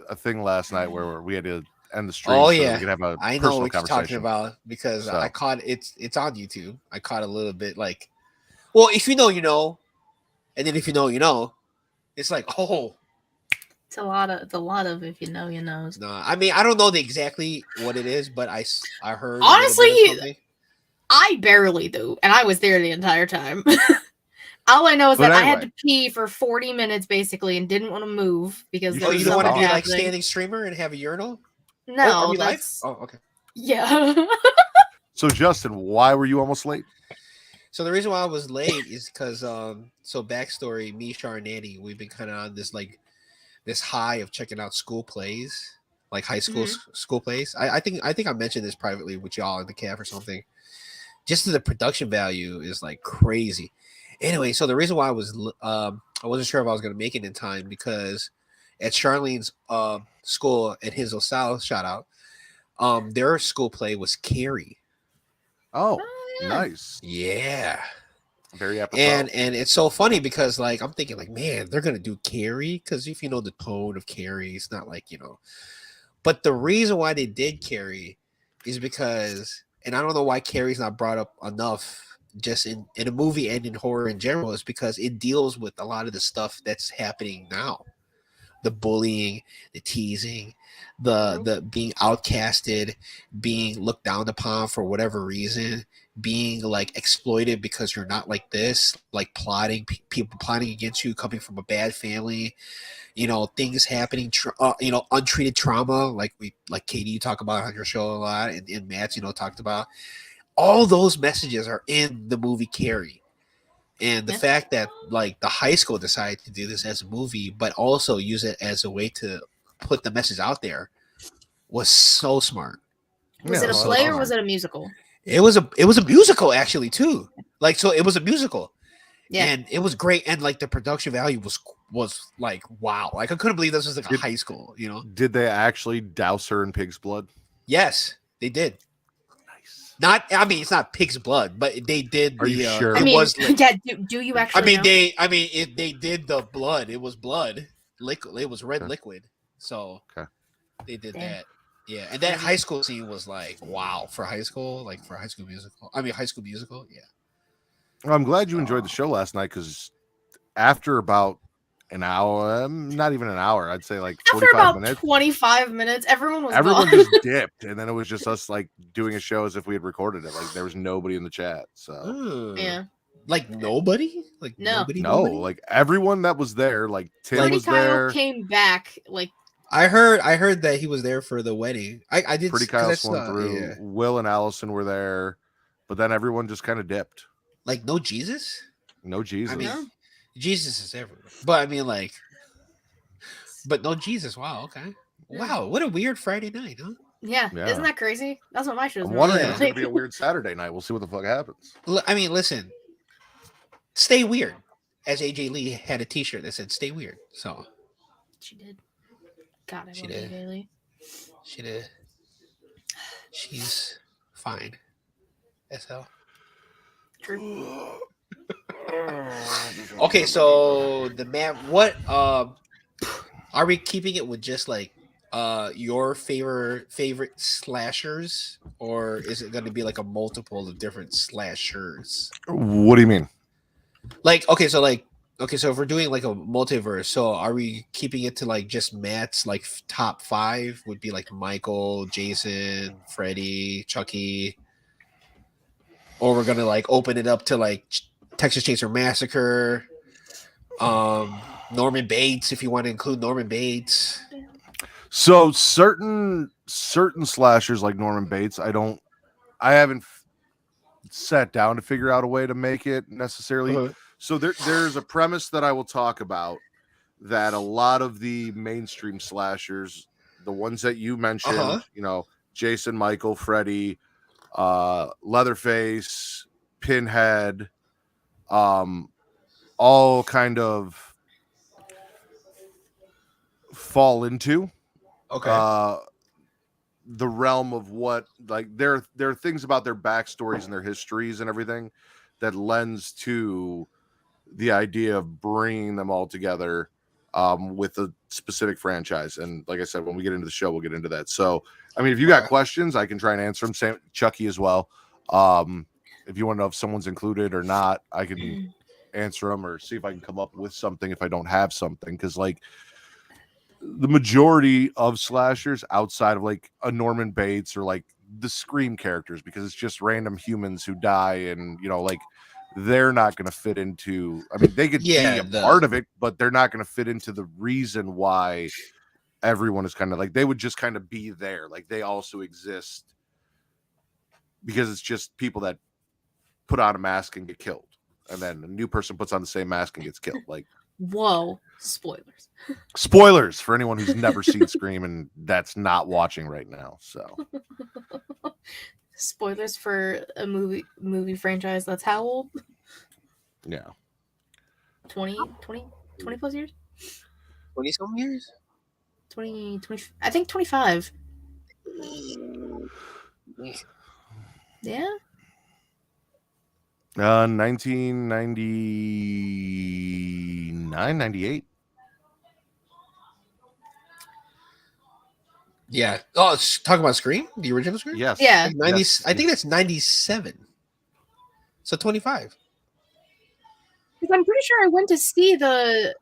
a thing last night where we had to end the stream Oh so that we yeah, could have a I know personal what you're talking conversation. about because I So caught it's on YouTube. I caught a little bit like, well, if you know, you know, and then if you know, you know, it's like, oh It's a lot of if you know, you know. no. I mean, I don't know exactly what it is, but I heard a little Honestly, bit of something. I barely do, and I was there the entire time. All I know is But that I had anyway. to pee for 40 minutes basically and didn't want to move because You there Oh, was you don't want to something be like happening. standing streamer and have a urinal? Oh, are No, we live? that's Oh, okay. yeah. So Justin, why were you almost late? So the reason why I was late is because so backstory, me, Char, and Annie, we've been kind of on this high of checking out school plays, like high school school plays. I think I mentioned this privately with y'all in the caf or something. Just the production value is like crazy. Anyway, so the reason why I wasn't sure if I was gonna make it in time because at Charlene's school at Hinsdale South, shout out, their school play was Carrie. Oh, yeah. nice. Yeah. Very apropos. And it's so funny because like I'm thinking like, man, they're gonna do Carrie because if you know the tone of Carrie, it's not like, you know. But the reason why they did Carrie is because, and I don't know why Carrie's not brought up enough just in a movie and in horror in general, is because it deals with a lot of the stuff that's happening now. The bullying, the teasing, the being outcasted, being looked down upon for whatever reason, being like exploited because you're not like this, like plotting, people plotting against you, coming from a bad family, you know, things happening, you know, untreated trauma, like Katie, you talk about on your show a lot, and Matt, you know, talked about. All those messages are in the movie Carrie. And the Yeah. fact that like the high school decided to do this as a movie, but also use it as a way to put the message out there was so smart. Was Yeah, it a well, play that's or was awesome. it a musical? It was a musical actually too. Like so it was a musical. Yeah. And it was great, and like the production value was like wow. Like I couldn't believe this was like a high school, you know. Did they actually douse her in pig's blood? Yes, they did. Nice. Not, I mean, it's not pig's blood, but they did Are you the. sure? I It mean, was. yeah. Do you I actually mean, know? they did the blood. It was blood, liquid. It was red Okay. liquid. So Okay. they did Damn. that. Yeah, and that high school scene was like wow for high school, like for High School Musical. I mean, High School Musical. Yeah. Well, I'm glad you enjoyed the show last night because after about an hour, not even an hour, I'd say like After 45 about minutes, 25 minutes, everyone was everyone gone. just dipped, and then it was just us like doing a show as if we had recorded it. Like there was nobody in the chat. So Yeah. Like nobody. Like No. nobody. no, Nobody? like everyone that was there, like Tim Pretty was Kyle there. came back like I heard that he was there for the wedding. I did. Pretty 'cause Kyle I swung saw, through. yeah. Will and Allison were there, but then everyone just kind of dipped. Like no Jesus. No Jesus. I mean, No. Jesus is everywhere. But I mean, like, but no Jesus. Wow. Okay. Wow. What a weird Friday night, huh? yeah. Yeah. Isn't that crazy? That's what my show's I'm gonna wondering be if it's like. gonna be a weird Saturday night. We'll see what the fuck happens. I mean, listen. Stay weird. As AJ Lee had a T-shirt that said "Stay weird," so She did. God, I She love did. AJ Lee. she did. She's fine. As hell. True. Okay, so the man. What? Are we keeping it with just like your favorite slashers, or is it going to be like a multiple of different slashers? What do you mean? Like okay, so if we're doing like a multiverse, so are we keeping it to like just Matt's like top 5 would be like Michael, Jason, Freddy, Chucky, or we're gonna like open it up to like Texas Chainsaw Massacre, Norman Bates if you want to include Norman Bates. So certain slashers like Norman Bates, I haven't sat down to figure out a way to make it necessarily. Uh-huh. So there's a premise that I will talk about that a lot of the mainstream slashers, the ones that you mentioned, Uh-huh. you know, Jason, Michael, Freddy, Leatherface, Pinhead, all kind of fall into Okay. the realm of what, like, there are things about their backstories and their histories and everything that lends to the idea of bringing them all together with a specific franchise. And like I said, when we get into the show, we'll get into that. So, I mean, if you got questions, I can try and answer them. Same Chucky as well. If you want to know if someone's included or not, I can answer them or see if I can come up with something if I don't have something. Because like the majority of slashers outside of like a Norman Bates or like the Scream characters, because it's just random humans who die, and you know, like they're not going to fit into, I mean, they could be a part of it, but they're not going to fit into the reason why everyone is kind of like, they would just kind of be there. Like they also exist because it's just people that put on a mask and get killed. And then a new person puts on the same mask and gets killed. Like, whoa, spoilers. Spoilers for anyone who's never seen Scream and that's not watching right now. So spoilers for a movie franchise that's how old? Yeah. 20 plus years? 20 some years? 20, I think 25. Yeah. 1999, 98. Yeah. Oh, talk about Scream, the original Scream. Yes. Yeah. Like 90. Yes. I think that's 97. So 25. Because I'm pretty sure I went to see the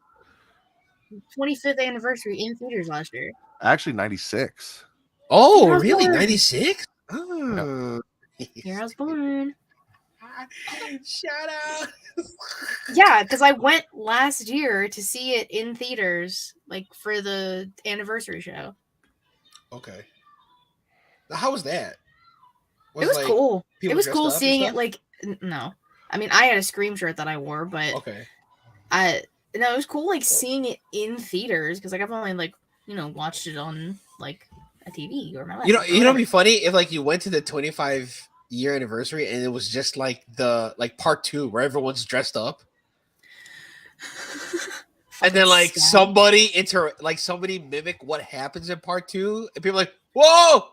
25th anniversary in theaters last year. Actually, 96. Oh, Here I was really? born. 96? Oh. Here I was born. Shout out. Yeah, because I went last year to see it in theaters, like for the anniversary show. Okay. Now, how was that? It was like, cool. It people was dressed cool up and seeing it. stuff? Like, no, I mean, I had a Scream shirt that I wore, but Okay. it was cool like seeing it in theaters because like I've only like watched it on like a TV or my laptop. You know, it'd be funny if like you went to the 25-year anniversary and it was just like the part 2 where everyone's dressed up. And then like somebody mimic what happens in part 2, and people are like, whoa,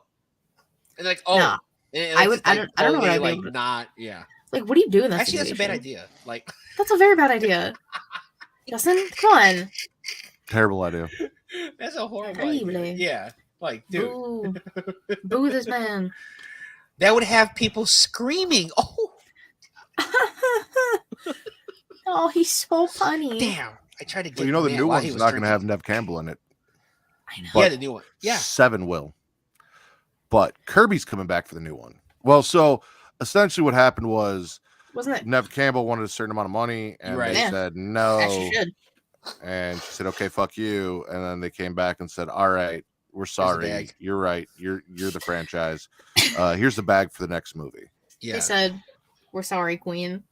and like, oh, nah, and I would. like, I don't know what I'd like be able to, not, yeah. like. What do you do in that? Actually, that's a bad situation? idea. Like, that's a very bad idea. Justin, come on. Terrible idea. That's a horrible Terribly. idea. Yeah, like, dude, Boo, boo this man. that would have people screaming. Oh, oh, he's so funny. damn! I tried to get. Well, you know, the mad new while one's he was not going to have drinking. Nev Campbell in it. I know. But Yeah, the new one. Yeah. 7 will. But Kirby's coming back for the new one. Well, so essentially what happened was Wasn't it? Nev Campbell wanted a certain amount of money, and Right. they Yeah. said no. As you should. And she said, okay, fuck you. And then they came back and said, all right, we're sorry. bag. You're right. You're the franchise. Here's the bag for the next movie. Yeah. They said, "We're sorry, Queen."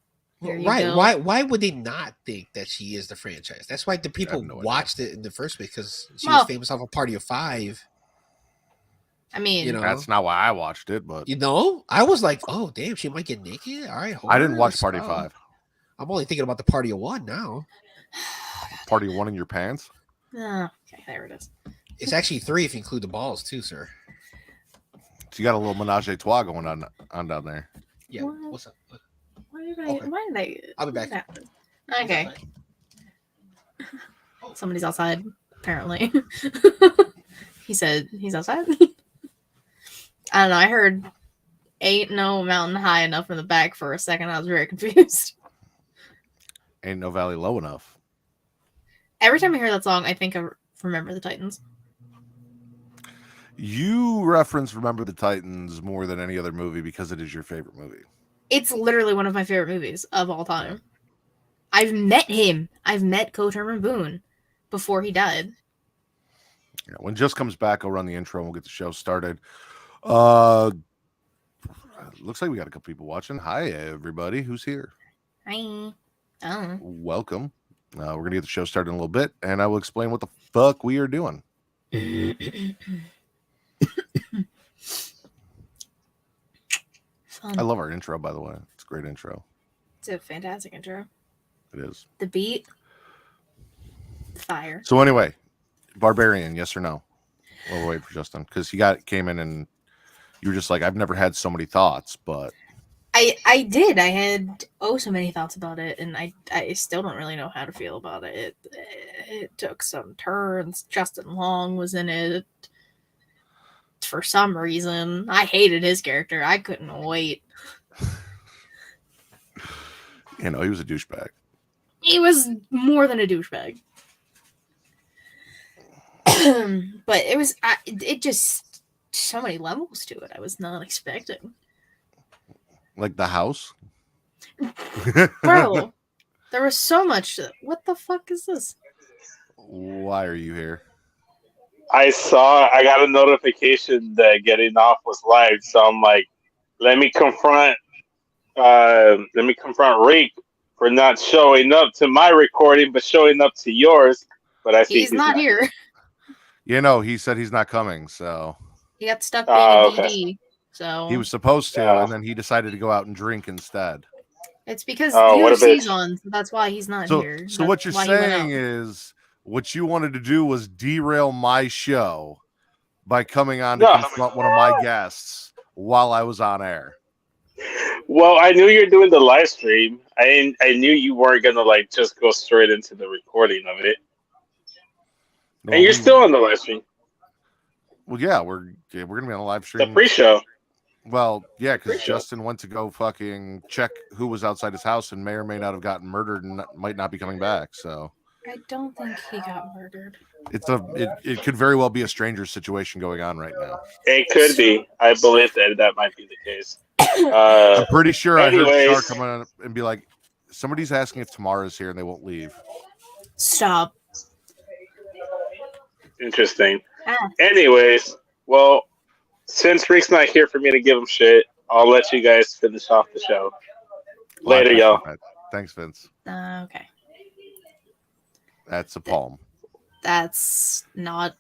Here you Right. go. Why would they not think that she is the franchise? That's why the people no idea. watched it in the first place, because she Well- was famous off a Party of 5. I mean, You know, That's not why I watched it, but I was like, oh damn, she might get naked. All right, I didn't horror, watch let's Party go. 5. I'm only thinking about the Party of 1 now. Party 1 in your pants? okay, there it is. It's actually 3 if you include the balls too, sir. So you got a little menage a trois going on down there. Yeah. What? What's up? Why did Okay. I? I'll be back. what happened? Okay. Somebody's outside, apparently. He said he's outside. I don't know. I heard "Ain't no mountain high enough" in the back for a second. I was very confused. Ain't no valley low enough. Every time I hear that song, I think of Remember the Titans. You reference Remember the Titans more than any other movie because it is your favorite movie. It's literally one of my favorite movies of all time. I've met him. I've met Coach Herman Boone before he died. Yeah, when Just comes back, I'll run the intro and we'll get the show started. Looks like we got a couple people watching. Hi, everybody. Who's here? Hi. Oh. Welcome. We're going to get the show started in a little bit, and I will explain what the fuck we are doing. Fun. I love our intro, by the way. It's a great intro. It's a fantastic intro. It is. The beat. Fire. So anyway, Barbarian, yes or no? Well, we're waiting for Justin because he came in and you were just like, I've never had so many thoughts, but I did. I had so many thoughts about it, and I still don't really know how to feel about it. It took some turns. Justin Long was in it for some reason. I hated his character. I couldn't wait. You know, he was a douchebag. He was more than a douchebag. But it was it just so many levels to it I was not expecting. Like the house? Bro, there was so much. What the fuck is this? Why are you here? I got a notification that getting off was live, so I'm like, let me confront Reek for not showing up to my recording, but showing up to yours. But I see He's not here. You know, he said he's not coming, so He got stuck being a okay. DD. So he was supposed to, Yeah. and then he decided to go out and drink instead. it's because what a UFC's bitch. on, so that's why he's not So, here. so That's what you're why he went saying out. is what you wanted to do was derail my show by coming on to No. confront one of my guests while I was on air. Well, I knew you were doing the live stream. I knew you weren't gonna like just go straight into the recording of it. And you're still on the live stream, Well, yeah, we're gonna be on a live the stream. pre-show. Well, yeah, because Pre-show. Justin went to go fucking check who was outside his house and may or may not have gotten murdered and might not be coming back. So I don't think he got murdered. it could very well be a stranger situation going on right now. It could be. I believe that might be the case. I'm pretty sure I heard anyways. Char come on and be like, somebody's asking if Tamara's here and they won't leave. Stop. Interesting. Ah. Anyways, well, since Rick's not here for me to give him shit, I'll let you guys finish off the show. Later, y'all. Thanks, Vince. Okay. That's a palm. That's not.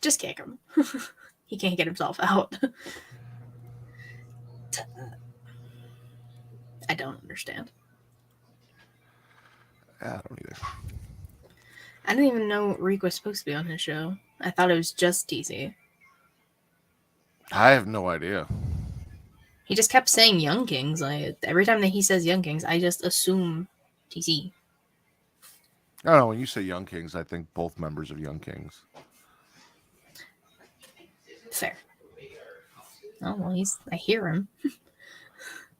Just kick him. He can't get himself out. I don't understand. I don't either. I didn't even know Reek was supposed to be on his show. I thought it was just TC. I have no idea. He just kept saying Young Kings. Every time that he says Young Kings, I just assume TC. I don't know. When you say Young Kings, I think both members of Young Kings. Fair. Oh, well, I hear him.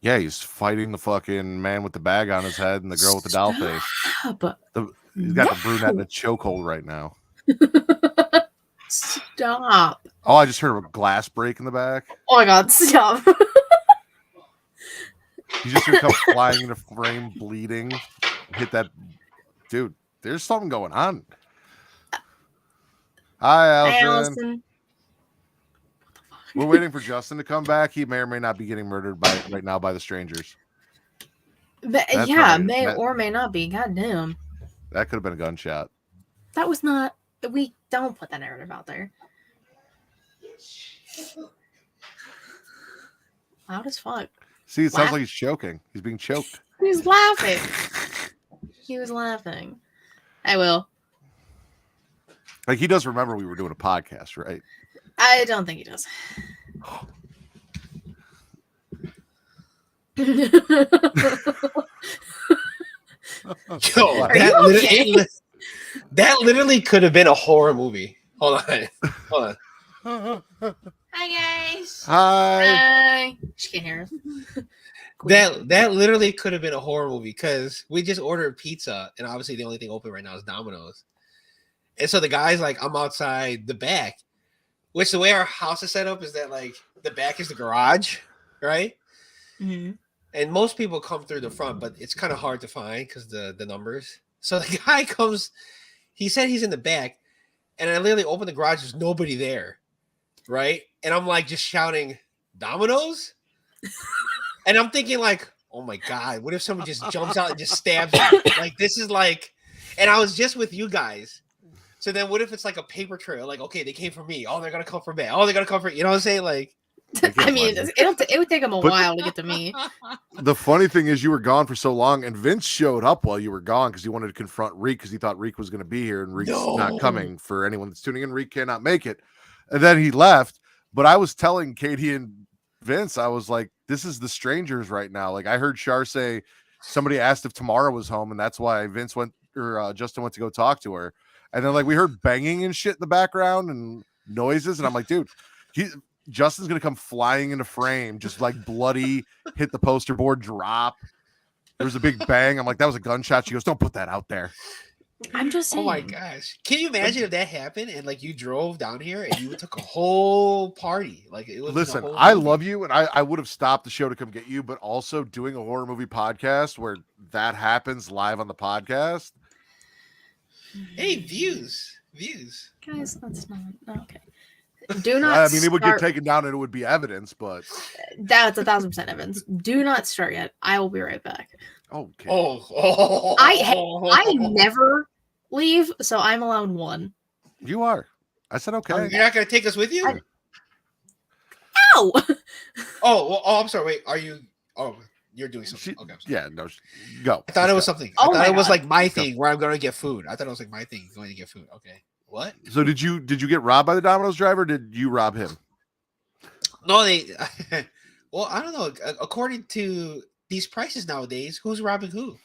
Yeah, he's fighting the fucking man with the bag on his head and the girl with the doll face. Stop. He's got the brunette in a chokehold right now. Stop. Oh, I just heard a glass break in the back. Oh my god, stop. He's just gonna come flying into frame, bleeding. Hit that dude. There's something going on. Hi, Allison. Hi, Allison. We're waiting for Justin to come back. He may or may not be getting murdered right now by the strangers. But, That's yeah, right. may or may not be. God damn. That could have been a gunshot. That was not. We don't put that narrative out there. Loud as fuck. See, it sounds like he's choking. He's being choked. He was laughing. He was laughing. I will. Like, he does remember we were doing a podcast, right? I don't think he does. Yo, that literally could have been a horror movie. Hold on. Hi guys. Hi. Hi. She can't hear us. That literally could have been a horror movie because we just ordered pizza and obviously the only thing open right now is Domino's. And so the guy's like, I'm outside the back, which the way our house is set up is that like the back is the garage, right? Mm-hmm. And most people come through the front, but it's kind of hard to find because the numbers. So the guy comes, he said he's in the back, and I literally opened the garage, there's nobody there, right? And I'm like just shouting, Domino's? And I'm thinking like, oh my God, what if someone just jumps out and just stabs me? Like this is like, and I was just with you guys. So then what if it's like a paper trail? Like, okay, they came for me. Oh, they're going to come for me. Oh, they're going to come for, you know what I'm saying? Like, I mean, it would take him a while to get to me. The funny thing is you were gone for so long, and Vince showed up while you were gone because he wanted to confront Reek because he thought Reek was going to be here, and Reek's not coming. For anyone that's tuning in, Reek cannot make it. And then he left. But I was telling Katie and Vince, I was like, this is the strangers right now. Like I heard Char say somebody asked if Tamara was home, and that's why Vince went or Justin went to go talk to her. And then like we heard banging and shit in the background and noises, and I'm like, dude, Justin's gonna come flying into frame, just like bloody, hit the poster board, drop. There was a big bang. I'm like, that was a gunshot. She goes, don't put that out there. I'm just saying. Oh my gosh. Can you imagine if that happened and like you drove down here and you took a whole party? Like it was. Listen, I love you, and I would have stopped the show to come get you, but also doing a horror movie podcast where that happens live on the podcast. Hey, views. Guys, that's not okay. Do not. I mean, it would get taken down and it would be evidence, but that's 1,000% evidence. Do not start yet. I will be right back. okay. I never leave, so I'm allowed one. You are. I said okay. You're not gonna take us with you? Ow! I'm sorry. Wait, are you? Oh, you're doing something. Okay. Yeah, no, go. I thought it was something. Oh I thought it was God. like my thing where I'm going to get food. I thought it was like my thing going to get food. Okay. What? So did you get robbed by the Domino's driver? Or did you rob him? No, they. Well, I don't know. According to these prices nowadays, who's robbing who?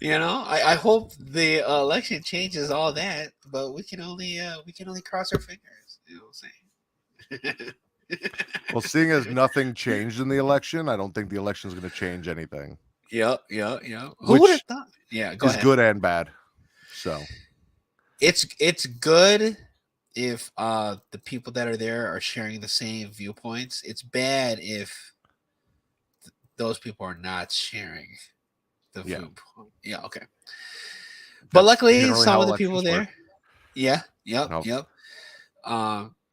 You know, I hope the election changes all that, but we can only cross our fingers. You know what I'm saying? Well, seeing as nothing changed in the election, I don't think the election is going to change anything. Yep. Who Which would have thought? Yeah, go It's ahead. good and bad. So It's good if the people that are there are sharing the same viewpoints. It's bad if those people are not sharing the viewpoint. Yeah, okay. But luckily, generally some how of the people elections there. work. Yeah, No. yep.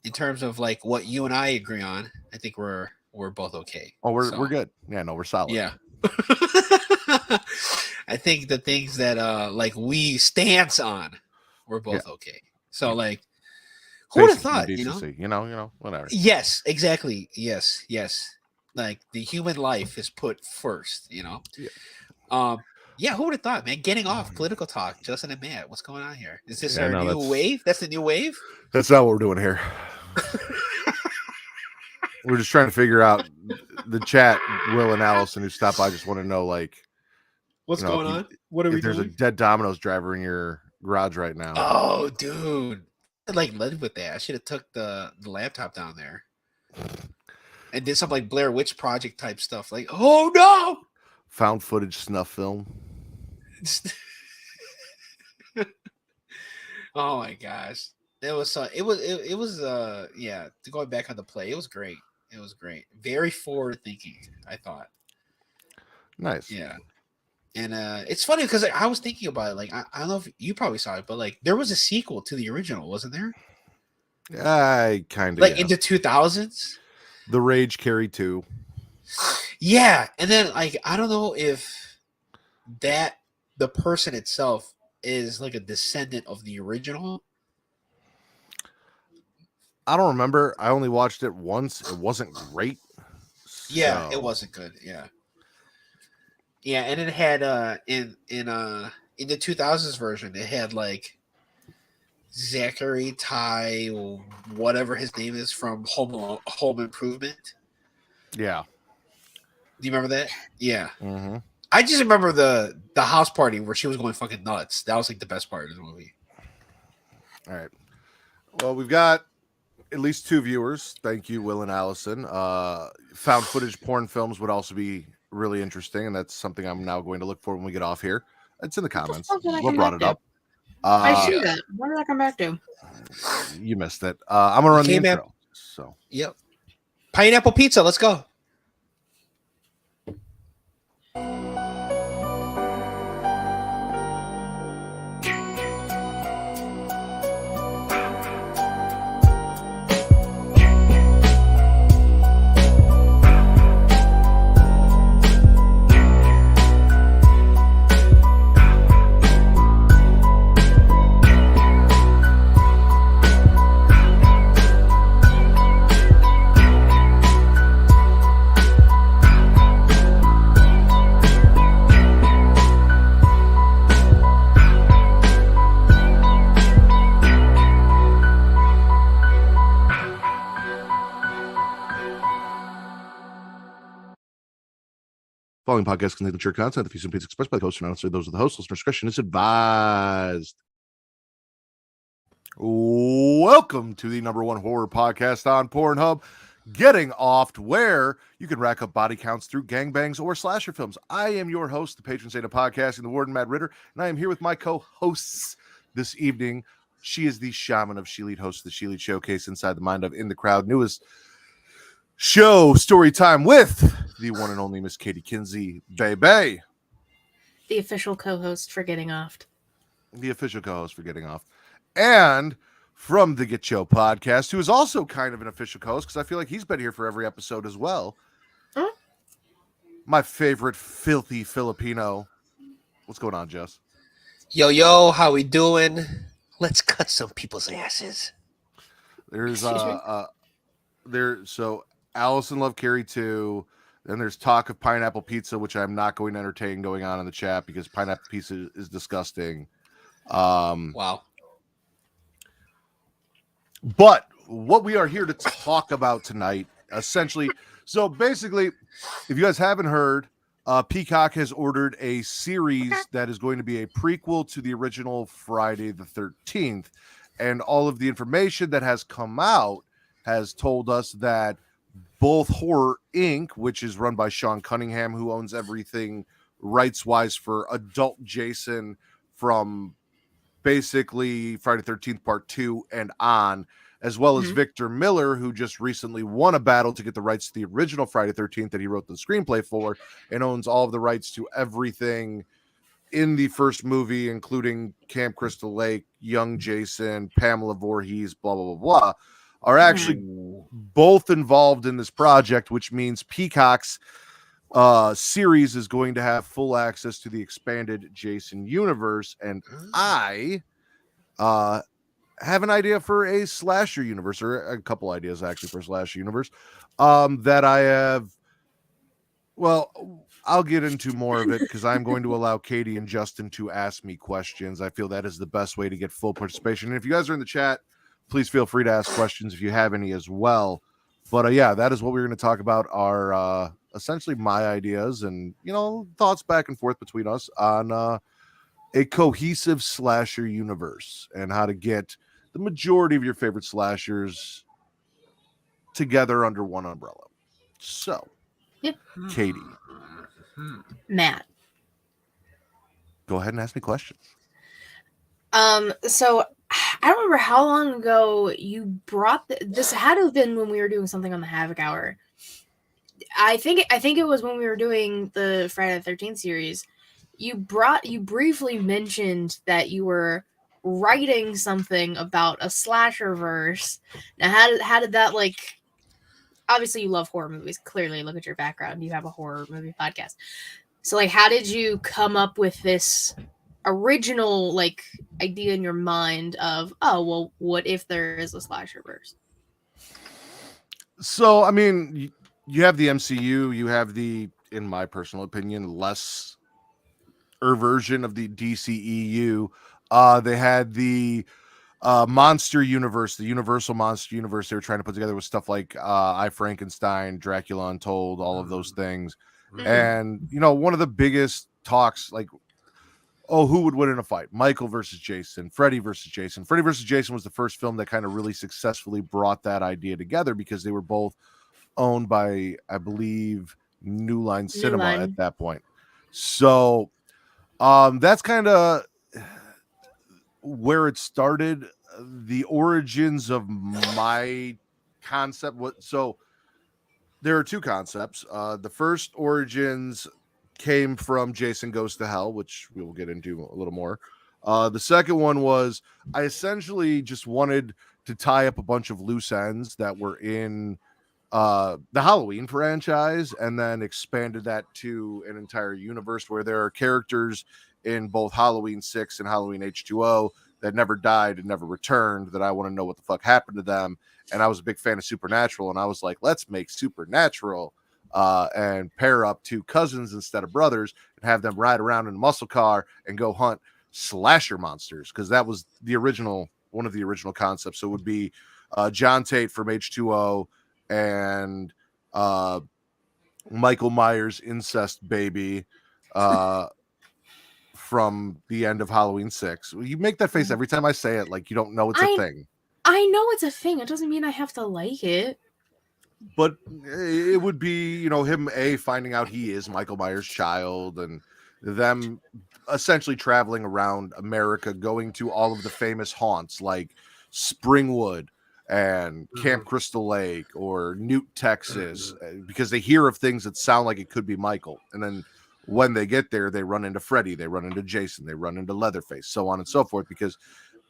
In terms of like what you and I agree on, I think we're both okay. Oh, we're So, good. Yeah, no, we're solid. Yeah. I think the things that like we stance on, we're both okay. So like, who would have Basic thought? decency, you know, whatever. Yes, exactly. Yes. Like the human life is put first. Yeah. Yeah. Who would have thought, man? Getting off political talk, Justin and Matt. What's going on here? Is this Yeah, our no, new that's- wave? That's the new wave. That's not what we're doing here. We're just trying to figure out the chat. Will and Allison who stopped by just want to know, like, What's you know, going if you- on? What are we if there's doing? a dead Domino's driver in your garage right now. Oh, dude. I like led with that. I should have took the laptop down there and did some like Blair Witch Project type stuff. Like, oh no. Found footage snuff film. Oh my gosh. It was yeah, going back on the play. It was great. Very forward thinking, I thought. Nice. Yeah. And it's funny because I was thinking about it. Like, I don't know if you probably saw it, but like there was a sequel to the original, wasn't there? I kind of Like in the 2000s. The Rage Carry 2. Yeah, and then like I don't know if that the person itself is like a descendant of the original. I don't remember. I only watched it once. It wasn't great. Yeah, So- it wasn't good. Yeah, and it had in the 2000s version, it had like Zachary Ty, whatever his name is from Home Improvement. Yeah. Do you remember that? Yeah. Mm-hmm. I just remember the house party where she was going fucking nuts. That was like the best part of the movie. All right. Well, we've got at least 2 viewers. Thank you, Will and Allison. Found footage porn films would also be really interesting, and that's something I'm now going to look for when we get off here. It's in the comments. fuck did I Will come brought back it to? up. I see that. What did I come back to? You missed it. I'm gonna run the Came back- intro. So Yep. Pineapple pizza. Let's go. Following podcast contains mature content. The views and opinions expressed by the host are not necessarily those of the host. Listener discretion is advised. Welcome to the #1 horror podcast on Pornhub, Getting Offed, where you can rack up body counts through gangbangs or slasher films. I am your host, the patron saint of podcasting, the Warden Matt Ritter, and I am here with my co-hosts this evening. She is the shaman of She-Lead, host of the She-Lead Showcase inside the mind of In the Crowd, newest show story time with the one and only Miss Katie Kinsey, Bay. The official co-host for Getting Offed. The official co-host for Getting Off. And from the Get Show podcast, who is also kind of an official co-host, because I feel like he's been here for every episode as well. Huh? My favorite filthy Filipino. What's going on, Jess? Yo, how we doing? Let's cut some people's asses. There's Excuse me? So Allison Love Carey 2. Then there's talk of pineapple pizza, which I'm not going to entertain going on in the chat because pineapple pizza is disgusting. Wow. But what we are here to talk about tonight, essentially, so basically, if you guys haven't heard, Peacock has ordered a series that is going to be a prequel to the original Friday the 13th. And all of the information that has come out has told us that both Horror Inc., which is run by Sean Cunningham, who owns everything rights-wise for adult Jason from basically Friday the 13th Part 2 and on, as well as Victor Miller, who just recently won a battle to get the rights to the original Friday the 13th that he wrote the screenplay for, and owns all of the rights to everything in the first movie, including Camp Crystal Lake, Young Jason, Pamela Voorhees, blah, blah, blah, blah, are actually both involved in this project, which means Peacock's series is going to have full access to the expanded Jason universe. And I have an idea for a slasher universe, or a couple ideas actually for a slasher universe that I have. Well, I'll get into more of it because I'm going to allow Katie and Justin to ask me questions. I feel that is the best way to get full participation. And if you guys are in the chat, please feel free to ask questions if you have any as well. But yeah, that is what we're going to talk about, are essentially my ideas and, thoughts back and forth between us on a cohesive slasher universe and how to get the majority of your favorite slashers together under one umbrella. So, Katie. Matt. Go ahead and ask me questions. So I don't remember how long ago you brought this. Had to have been when we were doing something on the Havoc Hour. I think it was when we were doing the Friday the 13th series. You briefly mentioned that you were writing something about a Slasherverse. Now, how did that, like? Obviously, you love horror movies. Clearly, look at your background. You have a horror movie podcast. So, like, how did you come up with this original, like, idea in your mind of, oh, well, what if there is a Slasherverse? So, I mean, you have the MCU, you have the, in my personal opinion, lesser version of the DCEU. They had the monster universe, the Universal Monster Universe they were trying to put together with stuff like I, Frankenstein, Dracula Untold, all of those things. And, one of the biggest talks, like, who would win in a fight? Michael versus Jason, Freddy versus Jason. Freddy versus Jason was the first film that kind of really successfully brought that idea together because they were both owned by, I believe, New Line Cinema at that point. So that's kind of where it started. The origins of my concept. So there are two concepts. The first origins came from Jason Goes to Hell, which we will get into a little more. The second one was I essentially just wanted to tie up a bunch of loose ends that were in the Halloween franchise and then expanded that to an entire universe where there are characters in both Halloween 6 and Halloween H2O that never died and never returned, that I want to know what the fuck happened to them. And I was a big fan of Supernatural, and I was like, let's make Supernatural and pair up two cousins instead of brothers and have them ride around in a muscle car and go hunt slasher monsters, because that was the original, one of the original concepts. So it would be John Tate from H2O and Michael Myers incest baby from the end of Halloween 6. You make that face every time I say it, like you don't know it's a thing. I know it's a thing. It doesn't mean I have to like it. But it would be, him finding out he is Michael Myers' child, and them essentially traveling around America, going to all of the famous haunts like Springwood and Camp Crystal Lake or Newt, Texas, because they hear of things that sound like it could be Michael. And then when they get there, they run into Freddy, they run into Jason, they run into Leatherface, so on and so forth, because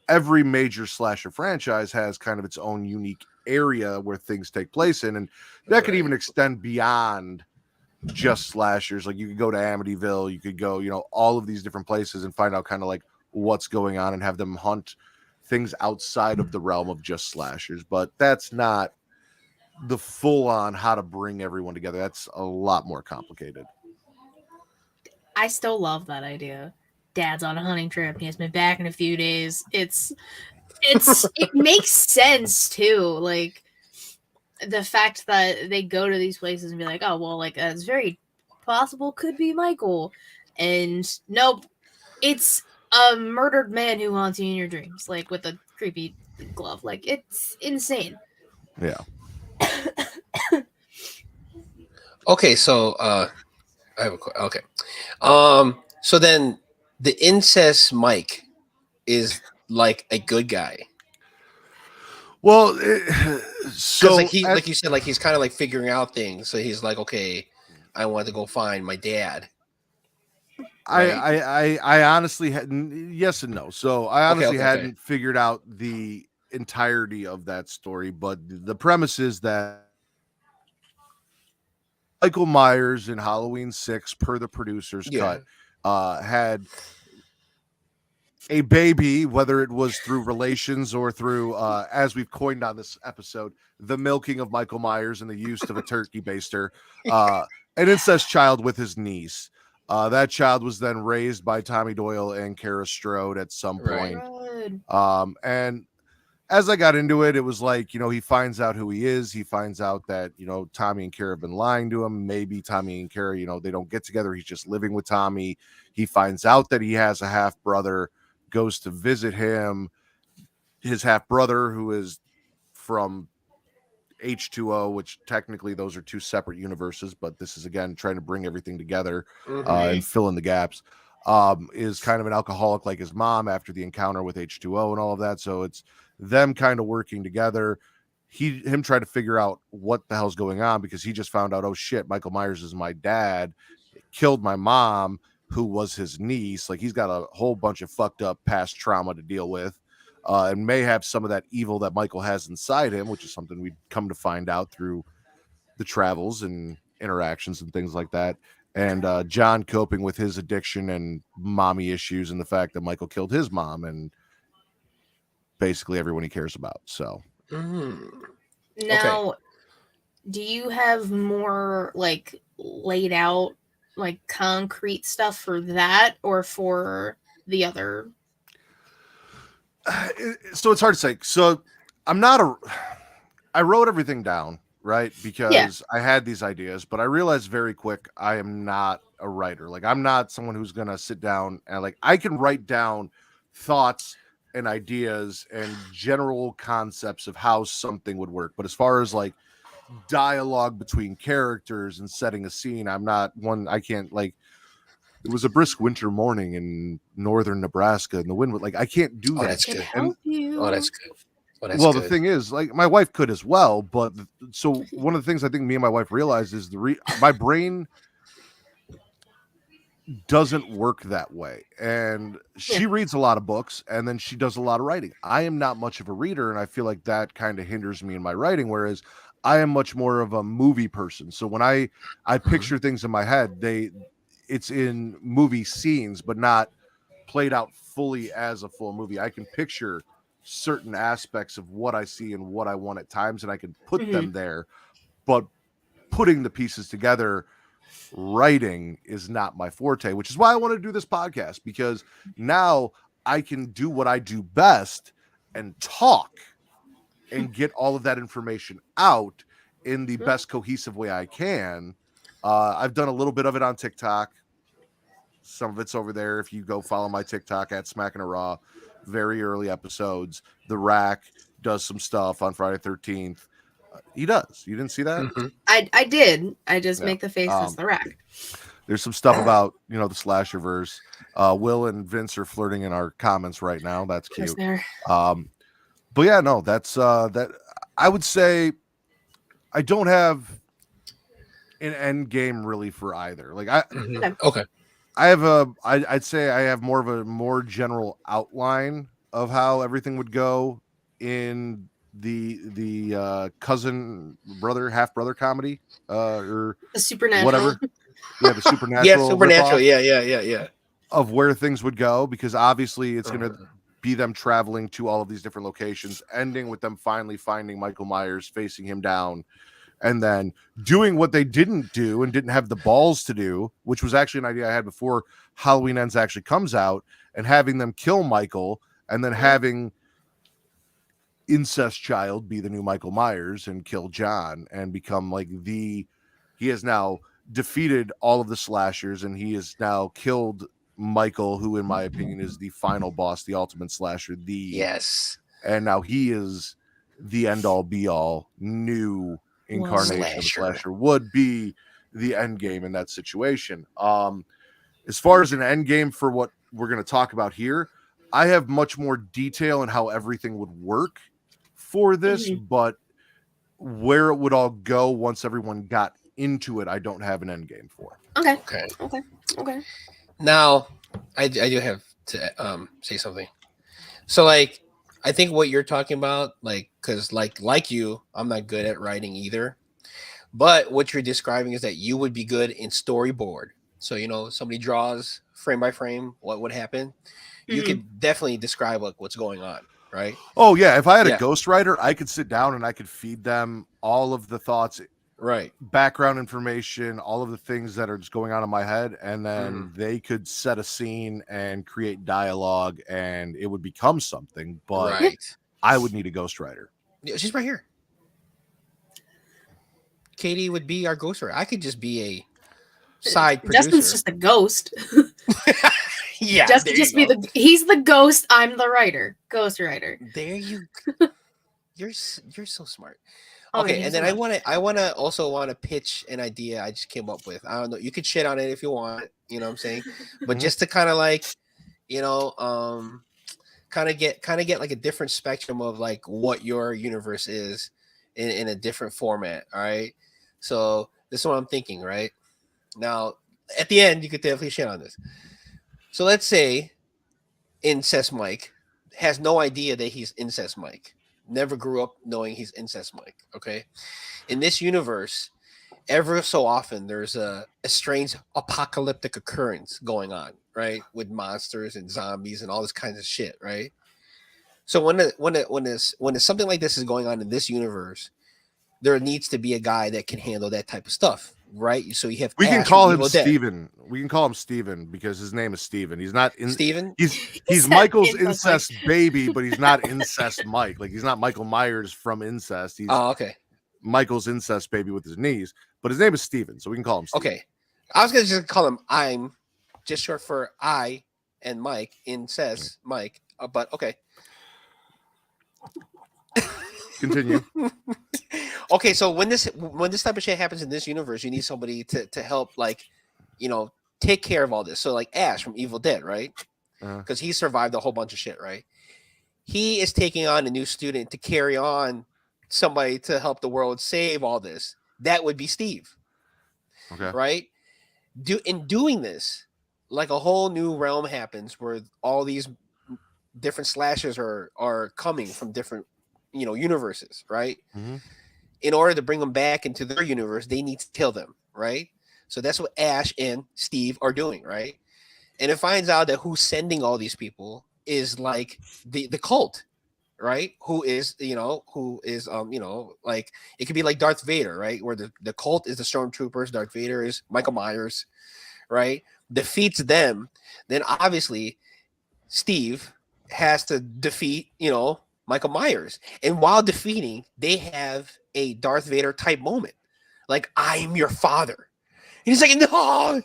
every major slasher franchise has kind of its own unique area where things take place in, and that could even extend beyond just slashers. Like you could go to Amityville, you could go, all of these different places and find out kind of like what's going on and have them hunt things outside of the realm of just slashers. But that's not the full on how to bring everyone together. That's a lot more complicated. I still love that idea. Dad's on a hunting trip. He has been back in a few days. It makes sense too. Like the fact that they go to these places and be like, oh well, like it's very possible could be Michael, and nope, it's a murdered man who haunts you in your dreams, like with a creepy glove. Like it's insane. Yeah. Okay, so I have a okay. So then the incest Mike is like a good guy. Well, so like you said, like he's kind of like figuring out things. So he's like, okay, I want to go find my dad. Right? I honestly hadn't. Yes and no. So I honestly hadn't figured out the entirety of that story, but the premise is that Michael Myers in Halloween 6, per the producer's cut, had a baby, whether it was through relations or through, as we've coined on this episode, the milking of Michael Myers and the use of a turkey baster, an incest child with his niece. That child was then raised by Tommy Doyle and Kara Strode at some point. And as I got into it, it was like, he finds out who he is. He finds out that, Tommy and Kara have been lying to him. Maybe Tommy and Kara, they don't get together. He's just living with Tommy. He finds out that he has a half brother, goes to visit him. His half brother, who is from H2O, which technically those are two separate universes, but this is again trying to bring everything together and fill in the gaps, is kind of an alcoholic like his mom after the encounter with H2O and all of that. So it's them kind of working together, him trying to figure out what the hell's going on, because he just found out, oh shit, Michael Myers is my dad, killed my mom, who was his niece. Like he's got a whole bunch of fucked up past trauma to deal with, and may have some of that evil that Michael has inside him, which is something we'd come to find out through the travels and interactions and things like that. And John coping with his addiction and mommy issues and the fact that Michael killed his mom and basically everyone he cares about. So now, do you have more like laid out, like concrete stuff for that, or for the other? So it's hard to say. So I wrote everything down, right? Because I had these ideas, but I realized very quick I am not a writer. Like I'm not someone who's gonna sit down and like I can write down thoughts and ideas and general concepts of how something would work. But as far as like dialogue between characters and setting a scene, I'm not one. I can't, like, it was a brisk winter morning in northern Nebraska and the wind was like, I can't do that. That's good. That's good. Well, the thing is, like, my wife could as well, but so one of the things I think me and my wife realized is my brain doesn't work that way, and she reads a lot of books and then she does a lot of writing. I am not much of a reader, and I feel like that kind of hinders me in my writing, whereas I am much more of a movie person. So when I picture things in my head, it's in movie scenes, but not played out fully as a full movie. I can picture certain aspects of what I see and what I want at times, and I can put them there, but putting the pieces together, writing, is not my forte, which is why I want to do this podcast, because now I can do what I do best and talk and get all of that information out in the best cohesive way I can, I've done a little bit of it on TikTok. Some of it's over there. If you go follow my TikTok at Smacking a Raw, very early episodes. The Rack does some stuff on Friday 13th. He does. You didn't see that? Mhm. I did. I just Yeah. make the face as the rack. There's some stuff about, the Slasherverse. Will and Vince are flirting in our comments right now. That's Just cute. there. But yeah, no, that's that. I would say I don't have an end game really for either. Like Mhm. Okay. I'd say I have more of a more general outline of how everything would go in the cousin brother half brother comedy or The supernatural. whatever. Yeah, the supernatural. Yeah, supernatural. ripoff Yeah. of where things would go, because obviously it's going to Uh-huh. be them traveling to all of these different locations, ending with them finally finding Michael Myers, facing him down, and then doing what they didn't do and didn't have the balls to do, which was actually an idea I had before Halloween Ends actually comes out, and having them kill Michael and then having incest child be the new Michael Myers and kill John and become like he has now defeated all of the slashers, and he has now killed Michael, who in my opinion is the final boss, the ultimate slasher, Yes. and now he is the end all be all new incarnation of the slasher, would be the end game in that situation. As far as an end game for what we're going to talk about here, I have much more detail in how everything would work for this, but where it would all go once everyone got into it, I don't have an end game for. Okay. Okay. Now, I do have to say something. So, like, I think what you're talking about, like, because like you, I'm not good at writing either. But what you're describing is that you would be good in storyboard. So, somebody draws frame by frame what would happen. You could definitely describe like what's going on, right? Oh yeah, if I had a ghostwriter, I could sit down and I could feed them all of the thoughts, right, background information, all of the things that are just going on in my head, and then they could set a scene and create dialogue, and it would become something. But I would need a ghostwriter. Yeah, she's right here. Katie would be our ghostwriter. I could just be a side producer. Justin's just a ghost. Yeah, Justin just be he's the ghost. I'm the writer. Ghost writer. There you. You're so smart. Oh, Okay, yeah, and then I want to pitch an idea I just came up with. I don't know. You could shit on it if you want. You know what I'm saying? But just to kind of like, kind of get like a different spectrum of like what your universe is in a different format. All right. So this is what I'm thinking. Right now, at the end, you could definitely shit on this. So let's say Incest Mike has no idea that he's Incest Mike. Never grew up knowing he's Incest Mike. Okay. In this universe, ever so often there's a strange apocalyptic occurrence going on, right? With monsters and zombies and all this kinds of shit, right? So when something like this is going on in this universe, there needs to be a guy that can handle that type of stuff, right? So you have we can call him Steven. We can call him Steven because his name is Steven. He's not Steven. He's Michael's incest baby, but he's not incest Mike. Like he's not Michael Myers from incest. He's okay. Michael's incest baby with his knees, but his name is Steven, so we can call him Steven. Okay. I was gonna just call him I'm, just short for I and Mike, incest Mike. But okay. Continue. Okay, so when this type of shit happens in this universe, you need somebody to help, like, take care of all this. So like Ash from Evil Dead, right? Because he survived a whole bunch of shit, right? He is taking on a new student to carry on somebody to help the world save all this. That would be Steve. Okay. Right? In doing this, like a whole new realm happens where all these different slashers are coming from different universes, right? In order to bring them back into their universe, they need to kill them, right? So that's what Ash and Steve are doing, right? And it finds out that who's sending all these people is like the cult, right? Who is like it could be like Darth Vader, right? Where the cult is the stormtroopers, Darth Vader is Michael Myers, right? Defeats them, then obviously Steve has to defeat, Michael Myers. And while defeating, they have a Darth Vader type moment. Like, I'm your father. he's like, no,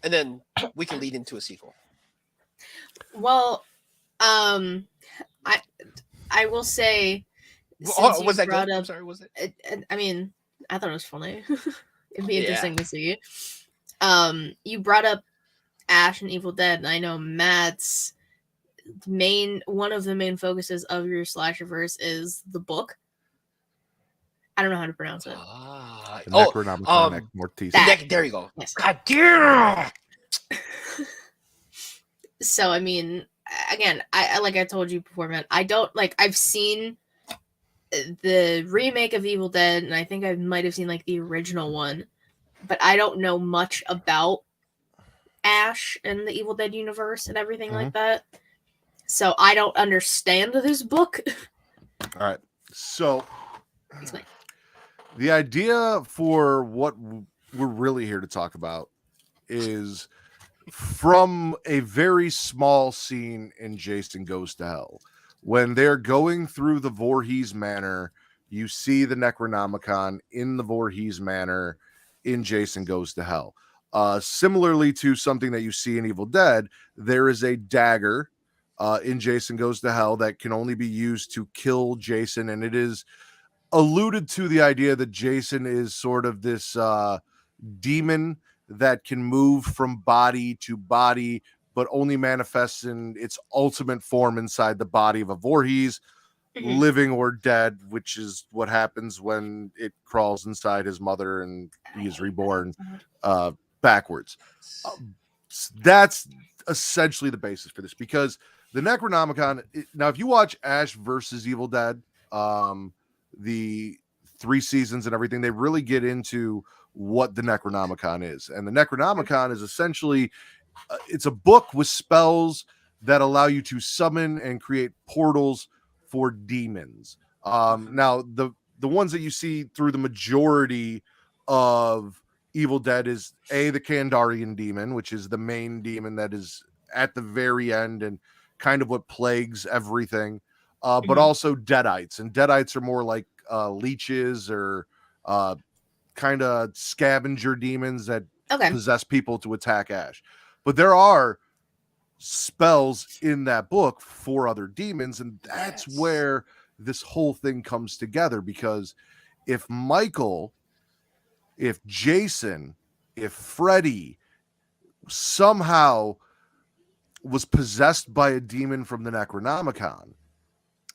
and then we can lead into a sequel. Well, I will say, Oh, was you that brought good? I'm up, sorry, was it? I mean, I thought it was funny. It'd be Yeah. interesting to see. You brought up Ash and Evil Dead, and I know Matt's one of the main focuses of your Slasherverse is the book. I don't know how to pronounce it. The Necronomicon Ex Mortis. There you go. Yes. God damn. So I mean, again, I like I told you before, man. I don't like. I've seen the remake of Evil Dead, and I think I might have seen like the original one, but I don't know much about Ash and the Evil Dead universe and everything like that. So I don't understand this book. All right. So Explain. the idea for what we're really here to talk about is from a very small scene in Jason Goes to Hell. When they're going through the Voorhees Manor, you see the Necronomicon in the Voorhees Manor in Jason Goes to Hell. Similarly to something that you see in Evil Dead, there is a dagger in Jason Goes to Hell that can only be used to kill Jason, and it is alluded to the idea that Jason is sort of this demon that can move from body to body, but only manifests in its ultimate form inside the body of a Voorhees, living or dead, which is what happens when it crawls inside his mother and he is reborn backwards. That's essentially the basis for this, because the Necronomicon, now if you watch Ash versus Evil Dead, the 3 seasons and everything, they really get into what the Necronomicon is. And the Necronomicon is essentially it's a book with spells that allow you to summon and create portals for demons. Now the ones that you see through the majority of Evil Dead is the Kandarian demon, which is the main demon that is at the very end and kind of what plagues everything. But also Deadites, and Deadites are more like leeches or kind of scavenger demons that possess people to attack Ash. But there are spells in that book for other demons, and that's where this whole thing comes together, because if Michael, if Jason, if Freddy somehow was possessed by a demon from the Necronomicon,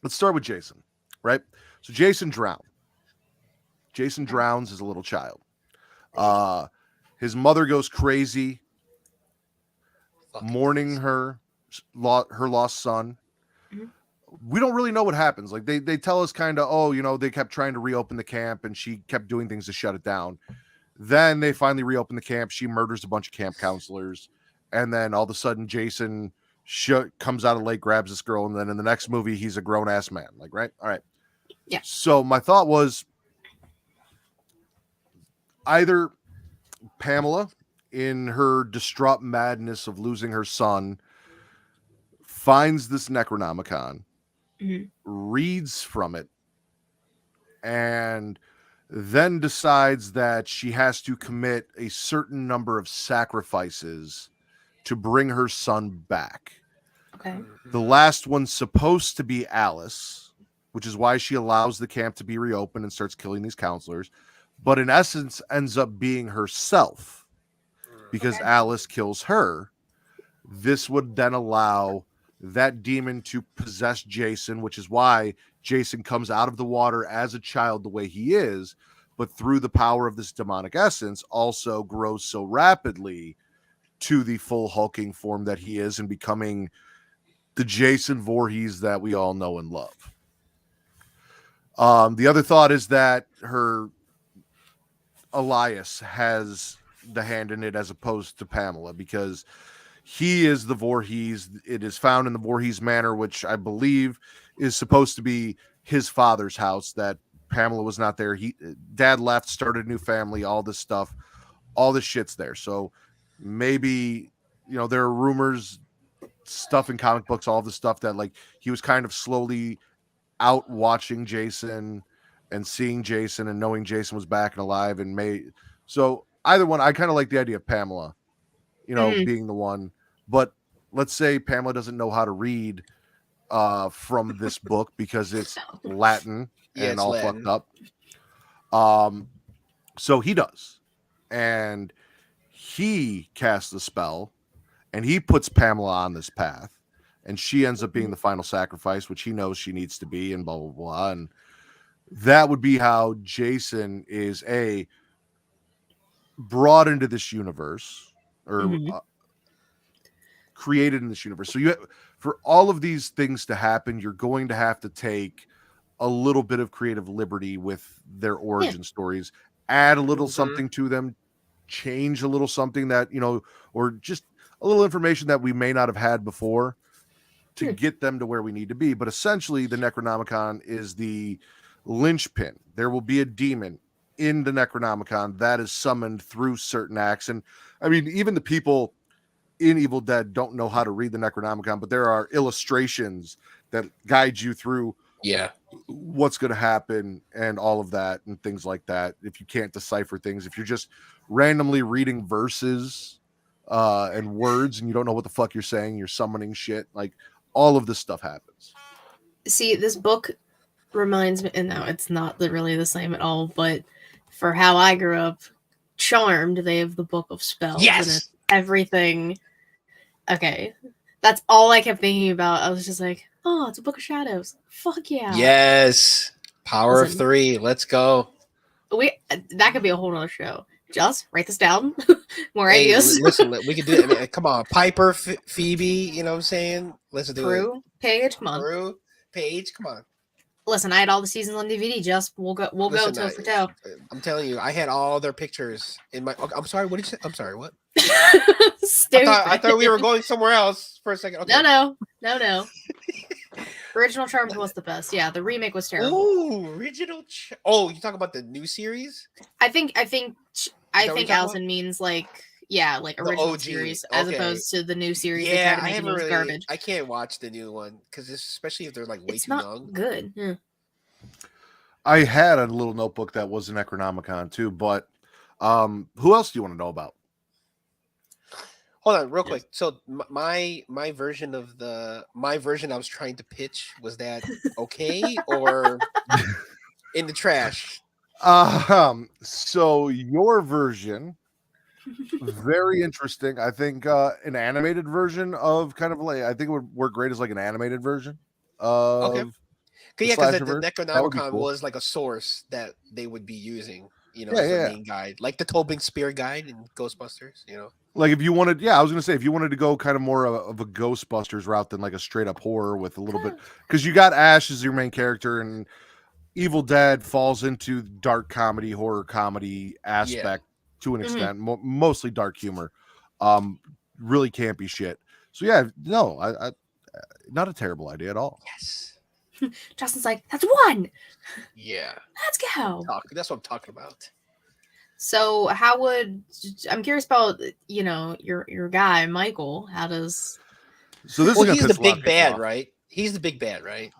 let's start with Jason, right? So Jason drowns as a little child. His mother goes crazy, mourning her lost son. We don't really know what happens. Like they tell us kind of, they kept trying to reopen the camp and she kept doing things to shut it down. Then they finally reopen the camp. She murders a bunch of camp counselors. And then all of a sudden Jason comes out of the lake, grabs this girl. And then in the next movie, he's a grown ass man. Like, right. All right. Yeah. So my thought was either Pamela, in her distraught madness of losing her son, finds this Necronomicon, reads from it, and then decides that she has to commit a certain number of sacrifices to bring her son back. Okay. The last one's supposed to be Alice, which is why she allows the camp to be reopened and starts killing these counselors, but in essence ends up being herself, because Alice kills her. This would then allow that demon to possess Jason, which is why Jason comes out of the water as a child the way he is, but through the power of this demonic essence also grows so rapidly to the full hulking form that he is and becoming the Jason Voorhees that we all know and love. The other thought is that her Elias has the hand in it as opposed to Pamela, because he is the Voorhees. It is found in the Voorhees Manor, which I believe is supposed to be his father's house, that Pamela was not there. Dad left, started a new family, all this stuff, all this shit's there. So maybe, there are rumors, stuff in comic books, all the stuff that like he was kind of slowly out watching Jason and seeing Jason and knowing Jason was back and alive, and So either one, I kind of like the idea of Pamela, Mhm. being the one. But let's say Pamela doesn't know how to read from this book because it's Latin Yeah, and it's all Latin. fucked up. So he does, and he casts the spell, and he puts Pamela on this path, and she ends up being the final sacrifice, which he knows she needs to be, and blah blah blah. And that would be how Jason is brought into this universe, or Mhm. created in this universe. So for all of these things to happen, you're going to have to take a little bit of creative liberty with their origin stories, add a little something to them, change a little something that, or just a little information that we may not have had before to get them to where we need to be. But essentially, the Necronomicon is the linchpin. There will be a demon in the Necronomicon that is summoned through certain acts. And I mean, even the people in Evil Dead don't know how to read the Necronomicon, but there are illustrations that guide you through what's going to happen and all of that and things like that. If you can't decipher things, if you're just randomly reading verses and words and you don't know what the fuck you're saying, you're summoning shit, like all of this stuff happens. See, this book reminds me, and now it's not really the same at all, but for how I grew up, Charmed, they have the Book of Spells, and it's everything. Okay, that's all I kept thinking about. I was just like, oh, it's a Book of Shadows. Fuck yeah. Yes. Power of Listen. 3. Let's go. That could be a whole other show. Just write this down. More Hey, ideas. listen, we could do it. I mean, come on, Piper, Phoebe. You know what I'm saying? Let's do Prue, Paige, come it. on. Prue, Paige, come on. Listen, I had all the seasons on DVD. Just we'll go toe for toe. I'm telling you, I had all their pictures in my. Okay, I'm sorry. What did you say? I'm sorry. What? Stupid. I thought we were going somewhere else for a second. Okay. No. Original Charmed was the best. Yeah, the remake was terrible. Ooh, original. Oh, you talk about the new series? I think Allison means like original OG, series as opposed to the new series. They Yeah, try to make it garbage. I can't watch the new one because especially if they're like way it's too not young. Good. Yeah. I had a little notebook that was an Necronomicon too, but who else do you want to know about? Hold on, real quick. So my version of my version I was trying to pitch, was that okay or in the trash? So your version, very interesting. I think an animated version of kind of like, I think it would work great as like an animated version of Yeah, because the Slasherverse. Necronomicon cool. was like a source that they would be using, Yeah, as their main guide, like the Tobin Spear guide in Ghostbusters. Like if you wanted, I was gonna say if you wanted to go kind of more of a Ghostbusters route than like a straight up horror with a little bit, because you got Ash as your main character, and Evil Dead falls into dark comedy, horror comedy aspect to an extent, mostly dark humor, really campy shit. So yeah, no, I not a terrible idea at all. Yes. Justin's like, that's one. Yeah. Let's go. That's what I'm talking about. So I'm curious about your guy Michael. How does? So this he's the big bad, right? He's the big bad, right?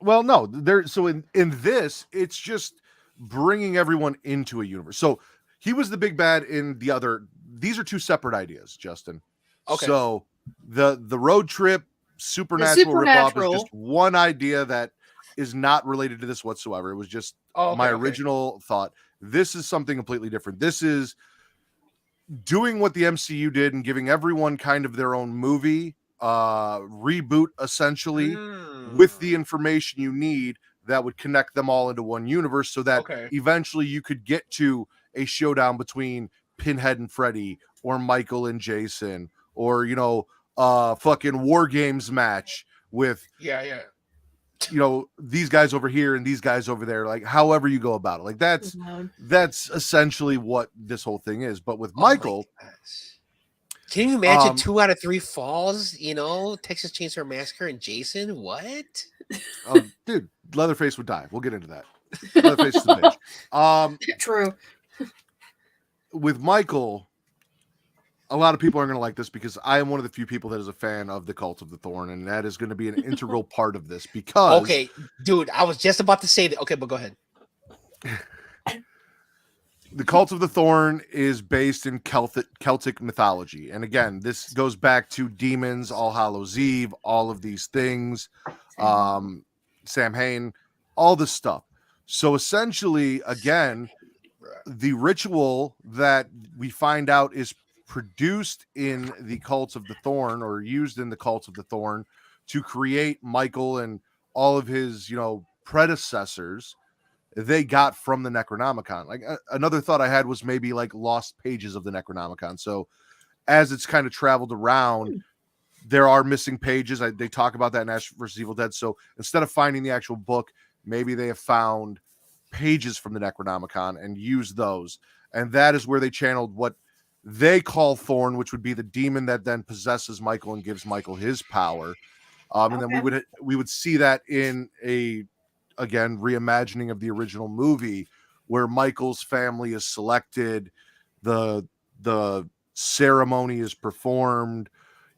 Well, no, so in this, it's just bringing everyone into a universe. So he was the big bad in the other. These are two separate ideas, Justin. Okay. So the road trip supernatural ripoff is just one idea that is not related to this whatsoever. It was just my original thought. This is something completely different. This is doing what the MCU did and giving everyone kind of their own movie reboot, essentially, with the information you need that would connect them all into one universe, so that eventually you could get to a showdown between Pinhead and Freddy, or Michael and Jason, or fucking War Games match with these guys over here and these guys over there, like however you go about it. Like that's essentially what this whole thing is. But with Michael, can you imagine 2 out of 3 falls? Texas Chainsaw Massacre and Jason. What? Dude, Leatherface would die. We'll get into that. Leatherface is a bitch. True. With Michael, a lot of people aren't going to like this because I am one of the few people that is a fan of the Cult of the Thorn, and that is going to be an integral part of this because... Okay, dude, I was just about to say that. Okay, but go ahead. The Cult of the Thorn is based in Celtic mythology. And again, this goes back to demons, All Hallows Eve, all of these things, Samhain, all this stuff. So essentially, again, the ritual that we find out is produced in the Cult of the Thorn, or used in the Cult of the Thorn, to create Michael and all of his, predecessors, they got from the Necronomicon. Like another thought I had was maybe like lost pages of the Necronomicon. So as it's kind of traveled around, there are missing pages. They talk about that in Ash vs. Evil Dead. So instead of finding the actual book, maybe they have found pages from the Necronomicon and used those. And that is where they channeled what they call Thorn, which would be the demon that then possesses Michael and gives Michael his power. And then we would see that in a, again, reimagining of the original movie, where Michael's family is selected, the ceremony is performed,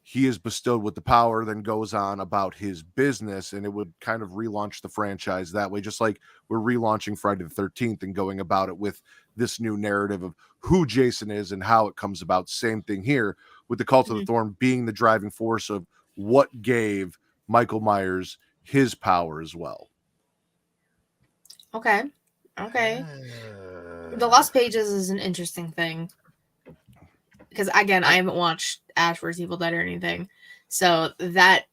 he is bestowed with the power, then goes on about his business, and it would kind of relaunch the franchise that way, just like we're relaunching Friday the 13th and going about it with this new narrative of who Jason is and how it comes about. Same thing here with the Cult of the Thorn being the driving force of what gave Michael Myers his power as well. Okay. The Lost Pages is an interesting thing. Because, again, I haven't watched Ash vs. Evil Dead or anything. So that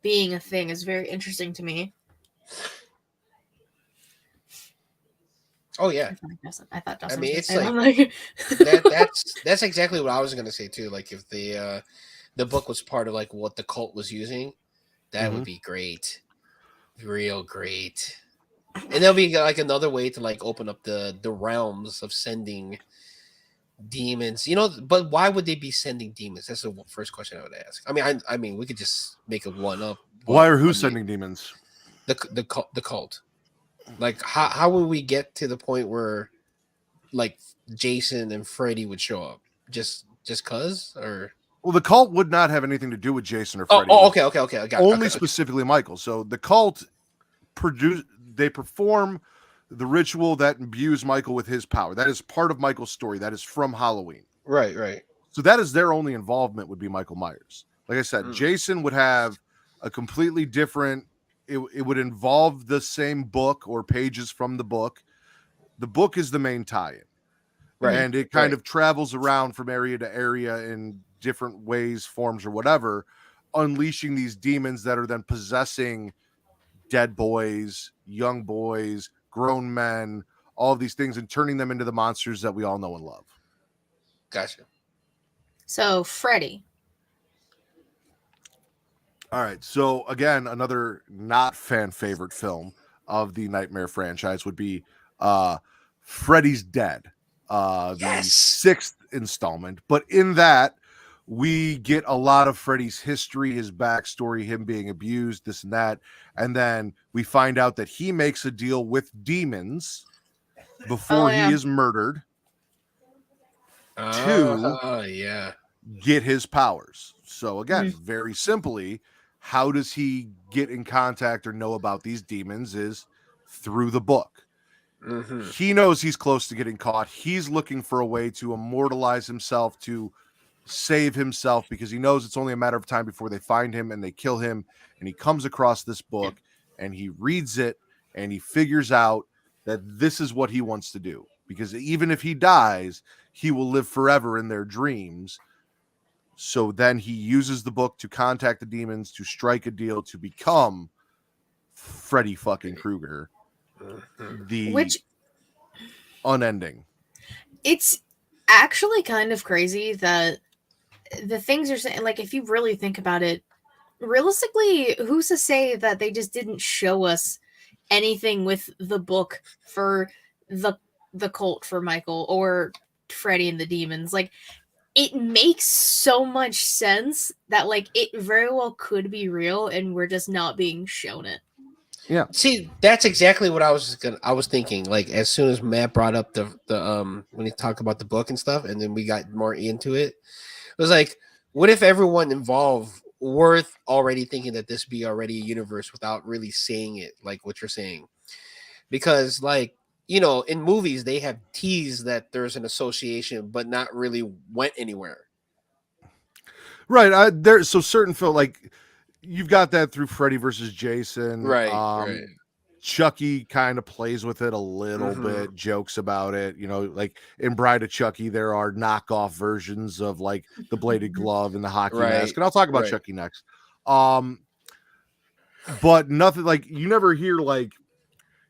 being a thing is very interesting to me. Oh, yeah. I thought Dustin I mean, was it's like that's exactly what I was going to say, too. Like, if the book was part of, like, what the cult was using, that would be great. Real great. And there'll be like another way to like open up the realms of sending demons, but why would they be sending demons? That's the first question I would ask. I mean, we could just make a one up. Why are who sending demons? The cult. Like, how would we get to the point where like Jason and Freddy would show up? Just cause, or? Well, the cult would not have anything to do with Jason or Freddy. Okay. I got only specifically Michael. So the cult perform the ritual that imbues Michael with his power. That is part of Michael's story. That is from Halloween. Right. So that is their only involvement, would be Michael Myers. Like I said, Jason would have a completely different, it would involve the same book or pages from the book. The book is the main tie-in. Right. And it kind of travels around from area to area in different ways, forms, or whatever, unleashing these demons that are then possessing dead boys, young boys, grown men, all of these things, and turning them into the monsters that we all know and love. Gotcha. So, Freddy. All right. So, again, another not fan favorite film of the Nightmare franchise would be Freddy's Dead, the sixth installment. But in that, we get a lot of Freddy's history, his backstory, him being abused, this and that. And then we find out that he makes a deal with demons before he is murdered to get his powers. So again, very simply, how does he get in contact or know about these demons is through the book. He knows he's close to getting caught. He's looking for a way to immortalize himself, to save himself, because he knows it's only a matter of time before they find him and they kill him. And he comes across this book and he reads it and he figures out that this is what he wants to do, because even if he dies, he will live forever in their dreams. So then he uses the book to contact the demons, to strike a deal, to become Freddy fucking Krueger, the unending. It's actually kind of crazy that the things you're saying, like, if you really think about it, realistically, who's to say that they just didn't show us anything with the book for the cult for Michael or Freddy and the demons? Like, it makes so much sense that, like, it very well could be real and we're just not being shown it. Yeah. See, that's exactly what I was thinking. Like, as soon as Matt brought up the when he talked about the book and stuff, and then we got more into it, it was like, what if everyone involved were already thinking that this be already a universe without really saying it, like what you're saying? Because, like, you know, in movies they have teased that there's an association, but not really went anywhere. Right. So certain film, like you've got that through Freddy versus Jason. Right. Chucky kind of plays with it a little bit, jokes about it. You know, like in Bride of Chucky, there are knockoff versions of like the bladed glove and the hockey mask. And I'll talk about Chucky next. But nothing like you never hear like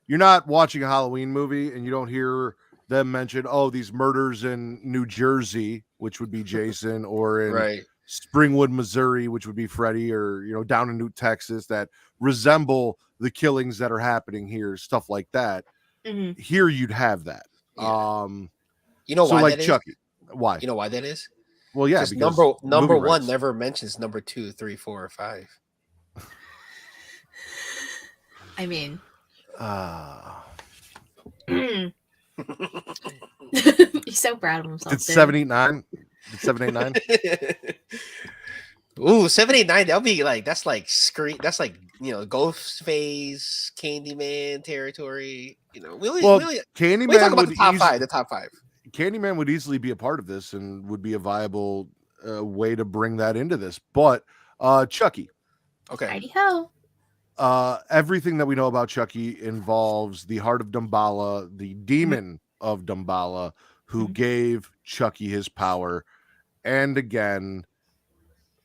you're not watching a Halloween movie and you don't hear them mention, oh, these murders in New Jersey, which would be Jason, or in Springwood, Missouri, which would be Freddy, or, you know, down in New Texas that resemble the killings that are happening here, stuff like that. Here you'd have that. Yeah. You know, so why like that Chucky. Is? Why? You know why that is? Well, yeah, because number one never mentions number 2, 3, 4, or 5. I mean, he's so proud of himself. Did 789? Did 789? Ooh, 789. That'll be like that's like Scream. That's like, you know, Ghostface, Candyman territory. You know, Candyman we talk about the top five. Candyman would easily be a part of this and would be a viable way to bring that into this. But Chucky. Okay. Righty ho. Everything that we know about Chucky involves the heart of Damballa, the demon of Damballa, who gave Chucky his power. And again,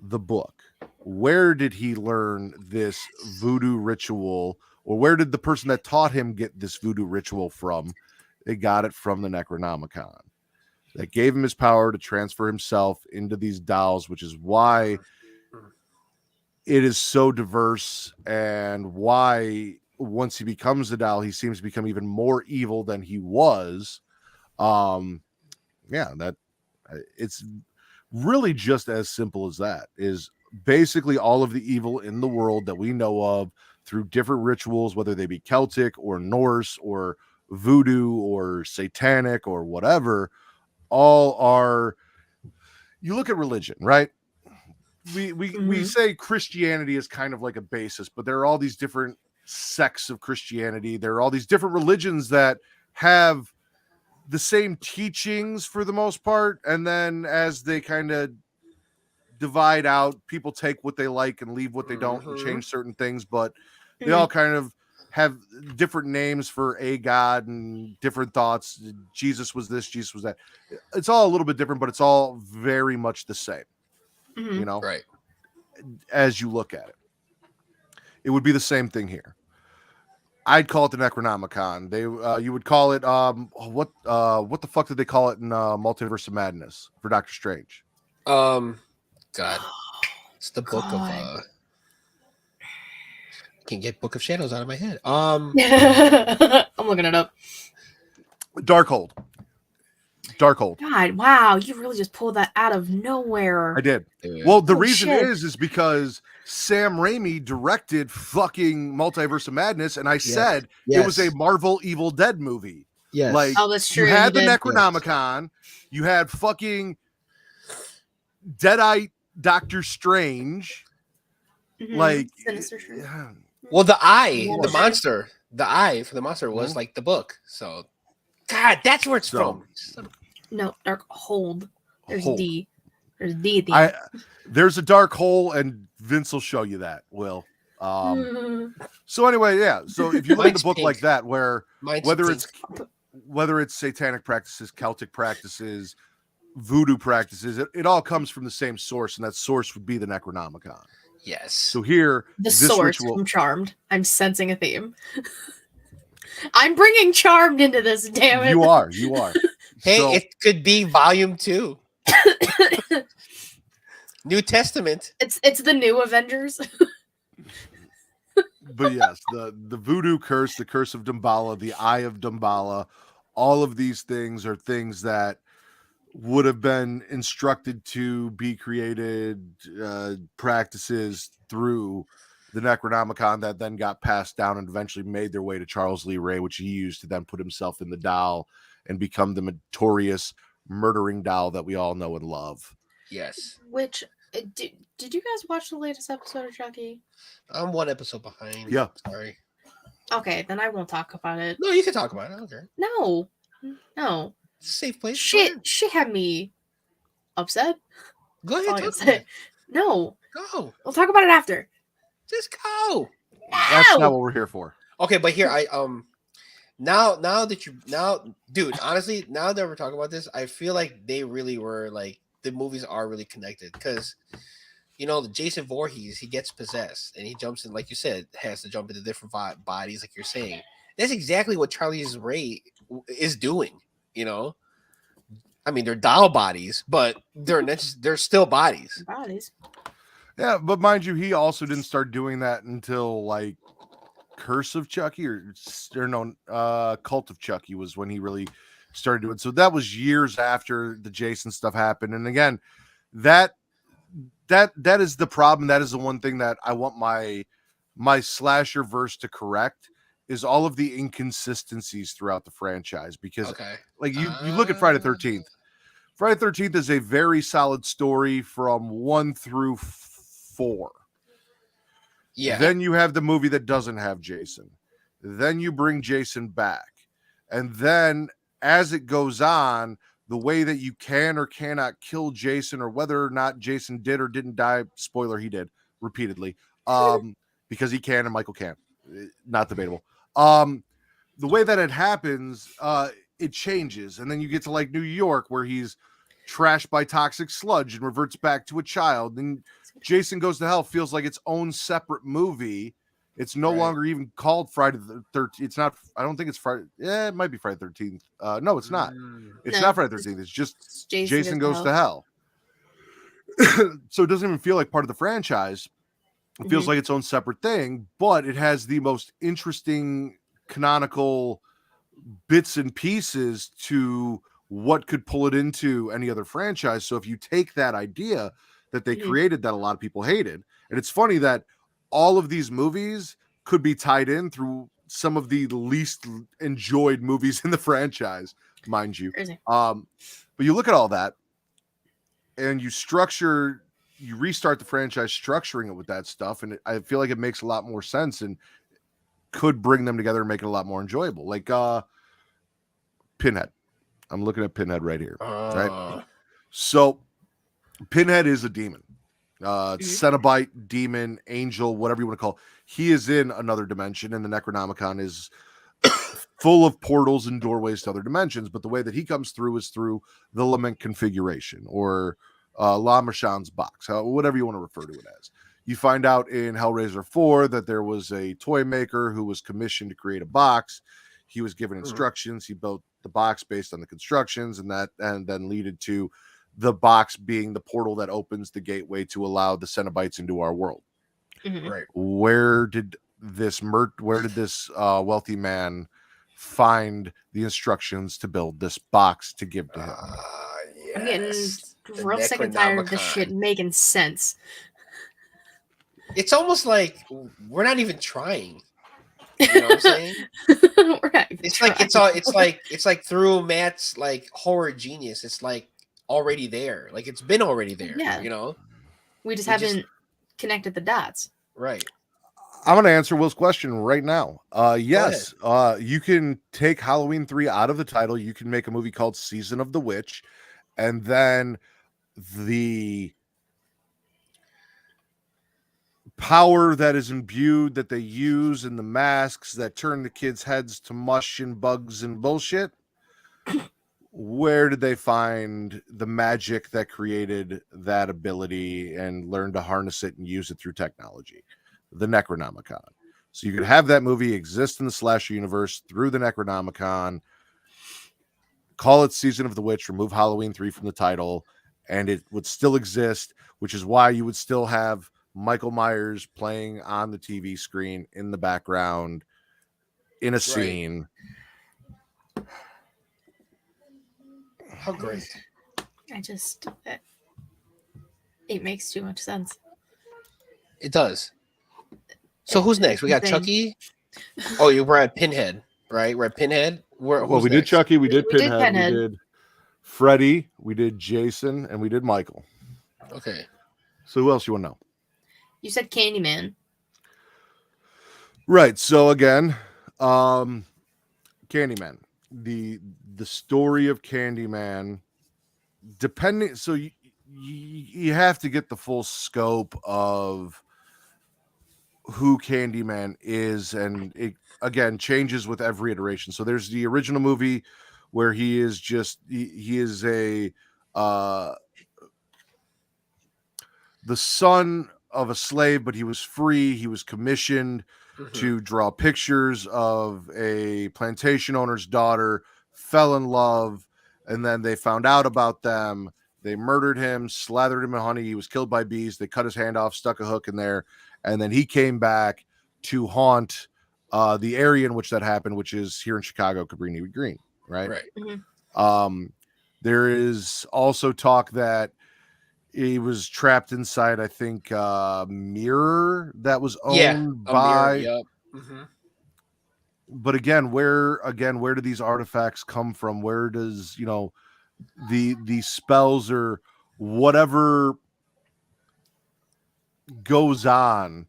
the book. Where did he learn this voodoo ritual, or where did the person that taught him get this voodoo ritual from? They got it from the Necronomicon. That gave him his power to transfer himself into these dolls, which is why it is so diverse, and why once he becomes a doll, he seems to become even more evil than he was. It's really just as simple as that. Is basically all of the evil in the world that we know of through different rituals, whether they be Celtic or Norse or voodoo or satanic or whatever, all are. You look at religion, right? We say Christianity is kind of like a basis, but there are all these different sects of Christianity. There are all these different religions that have the same teachings for the most part, and then as they kind of divide out, people take what they like and leave what they don't and change certain things, but they all kind of have different names for a god and different thoughts. Jesus was this, Jesus was that. It's all a little bit different, but it's all very much the same. You know, right? As you look at it, it would be the same thing here. I'd call it the Necronomicon. They you would call it what the fuck did they call it in Multiverse of Madness for Doctor Strange? God, it's the book of can't get Book of Shadows out of my head. I'm looking it up. Darkhold. God, wow, you really just pulled that out of nowhere. I did. Well, the reason is because Sam Raimi directed fucking Multiverse of Madness, and I said it was a Marvel Evil Dead movie. Yes. Like, oh, that's true. You had the Necronomicon, you had fucking Deadite Doctor Strange. Like, Sinister. Well, the eye for the monster was like the book. So, God, that's where it's from. No, Darkhold. There's a D. There's a D at the end. There's a dark hole, and Vince will show you that. Will. So anyway, yeah. So if you look at the book like that, where whether it's satanic practices, Celtic practices, voodoo practices, it all comes from the same source, and that source would be the Necronomicon. Yes. So here, the source from Charmed. I'm sensing a theme. I'm bringing Charmed into this. Damn it! You are. Hey, it could be volume 2. New Testament. It's the new Avengers. But yes, the voodoo curse, the curse of Damballa, the eye of Damballa, all of these things are things that would have been instructed to be created practices through the Necronomicon that then got passed down and eventually made their way to Charles Lee Ray, which he used to then put himself in the doll and become the notorious murdering doll that we all know and love. Yes. Which did you guys watch the latest episode of Chucky? I'm one episode behind. Yeah. Sorry. Okay, then I won't talk about it. No, you can talk about it. I don't care. No. It's a safe place. Shit had me upset. Go That's all ahead. I Talk can about say. it. No. Go. We'll talk about it after. Just go. That's not what we're here for. Okay, but here now dude, honestly, now that we're talking about this, I feel like they really were like the movies are really connected because the Jason Voorhees, he gets possessed and he jumps in, like you said, has to jump into different bodies, like you're saying. That's exactly what Charlie's Ray is doing. I mean, they're doll bodies, but they're still bodies. Bodies. Yeah, but mind you, he also didn't start doing that until like Curse of Chucky or no, Cult of Chucky was when he really started doing it. So that was years after the Jason stuff happened. And again, that is the problem. That is the one thing that I want my Slasherverse to correct is all of the inconsistencies throughout the franchise. Because like you look at Friday the 13th. Friday the 13th is a very solid story from 1 through 4. Yeah. Then you have the movie that doesn't have Jason. Then you bring Jason back. And then as it goes on, the way that you can or cannot kill Jason or whether or not Jason did or didn't die, spoiler, he did repeatedly, because he can and Michael can't. Not debatable. The way that it happens, it changes. And then you get to like New York where he's trashed by toxic sludge and reverts back to a child. And Jason Goes to Hell feels like its own separate movie. It's no longer even called Friday the 13th. It's not. I don't think it's Friday. Yeah, it might be Friday the 13th. No, it's not. It's not Friday the 13th. It's just Jason Goes to Hell. So it doesn't even feel like part of the franchise. It feels like its own separate thing, but it has the most interesting canonical bits and pieces to what could pull it into any other franchise. So if you take that idea that they created that a lot of people hated, and it's funny that all of these movies could be tied in through some of the least enjoyed movies in the franchise, mind you. But you look at all that and you restart the franchise structuring it with that stuff, and I feel like it makes a lot more sense and could bring them together and make it a lot more enjoyable. Like Pinhead. I'm looking at Pinhead right here. Right. So Pinhead is a demon. Cenobite, demon, angel, whatever you want to call it. He is in another dimension, and the Necronomicon is full of portals and doorways to other dimensions. But the way that he comes through is through the Lament configuration or La Machan's box, whatever you want to refer to it as. You find out in Hellraiser 4 that there was a toy maker who was commissioned to create a box. He was given instructions. He built the box based on the constructions, and then leaded to the box being the portal that opens the gateway to allow the Cenobites into our world. Right. Where did this wealthy man find the instructions to build this box to give to him? I'm getting real sick and tired of this shit making sense. It's almost like we're not even trying. You know what I'm saying? It's like through Matt's like horror genius. It's like already there. Like it's been already there. Yeah. We just haven't connected the dots. Right. I'm going to answer Will's question right now. Yes. You can take Halloween 3 out of the title. You can make a movie called Season of the Witch, and then the power that is imbued that they use in the masks that turn the kids' heads to mush and bugs and bullshit. Where did they find the magic that created that ability and learn to harness it and use it through technology? The Necronomicon. So you could have that movie exist in the slasher universe through the Necronomicon, call it Season of the Witch, remove Halloween 3 from the title, and it would still exist, which is why you would still have Michael Myers playing on the TV screen in the background in a scene. How great. It makes too much sense. It does. So who's next? We got Chucky. Oh, you were at Pinhead, right? We're at Pinhead. We did Chucky, we did Pinhead, we did Freddy, we did Jason, and we did Michael. Okay. So who else you want to know? You said Candyman. Right. So again, Candyman. The story of Candyman, depending, so you have to get the full scope of who Candyman is, and it again changes with every iteration. So there's the original movie where he is just he is a the son of a slave, but he was free. He was commissioned to draw pictures of a plantation owner's daughter, fell in love, and then they found out about them. They murdered him, slathered him in honey. He was killed by bees. They cut his hand off, stuck a hook in there, and then he came back to haunt the area in which that happened, which is here in Chicago, Cabrini Green, right? Right. Mhm. There is also talk that he was trapped inside, I think, a mirror that was owned by. Yep. But again, where do these artifacts come from? Where does the spells or whatever goes on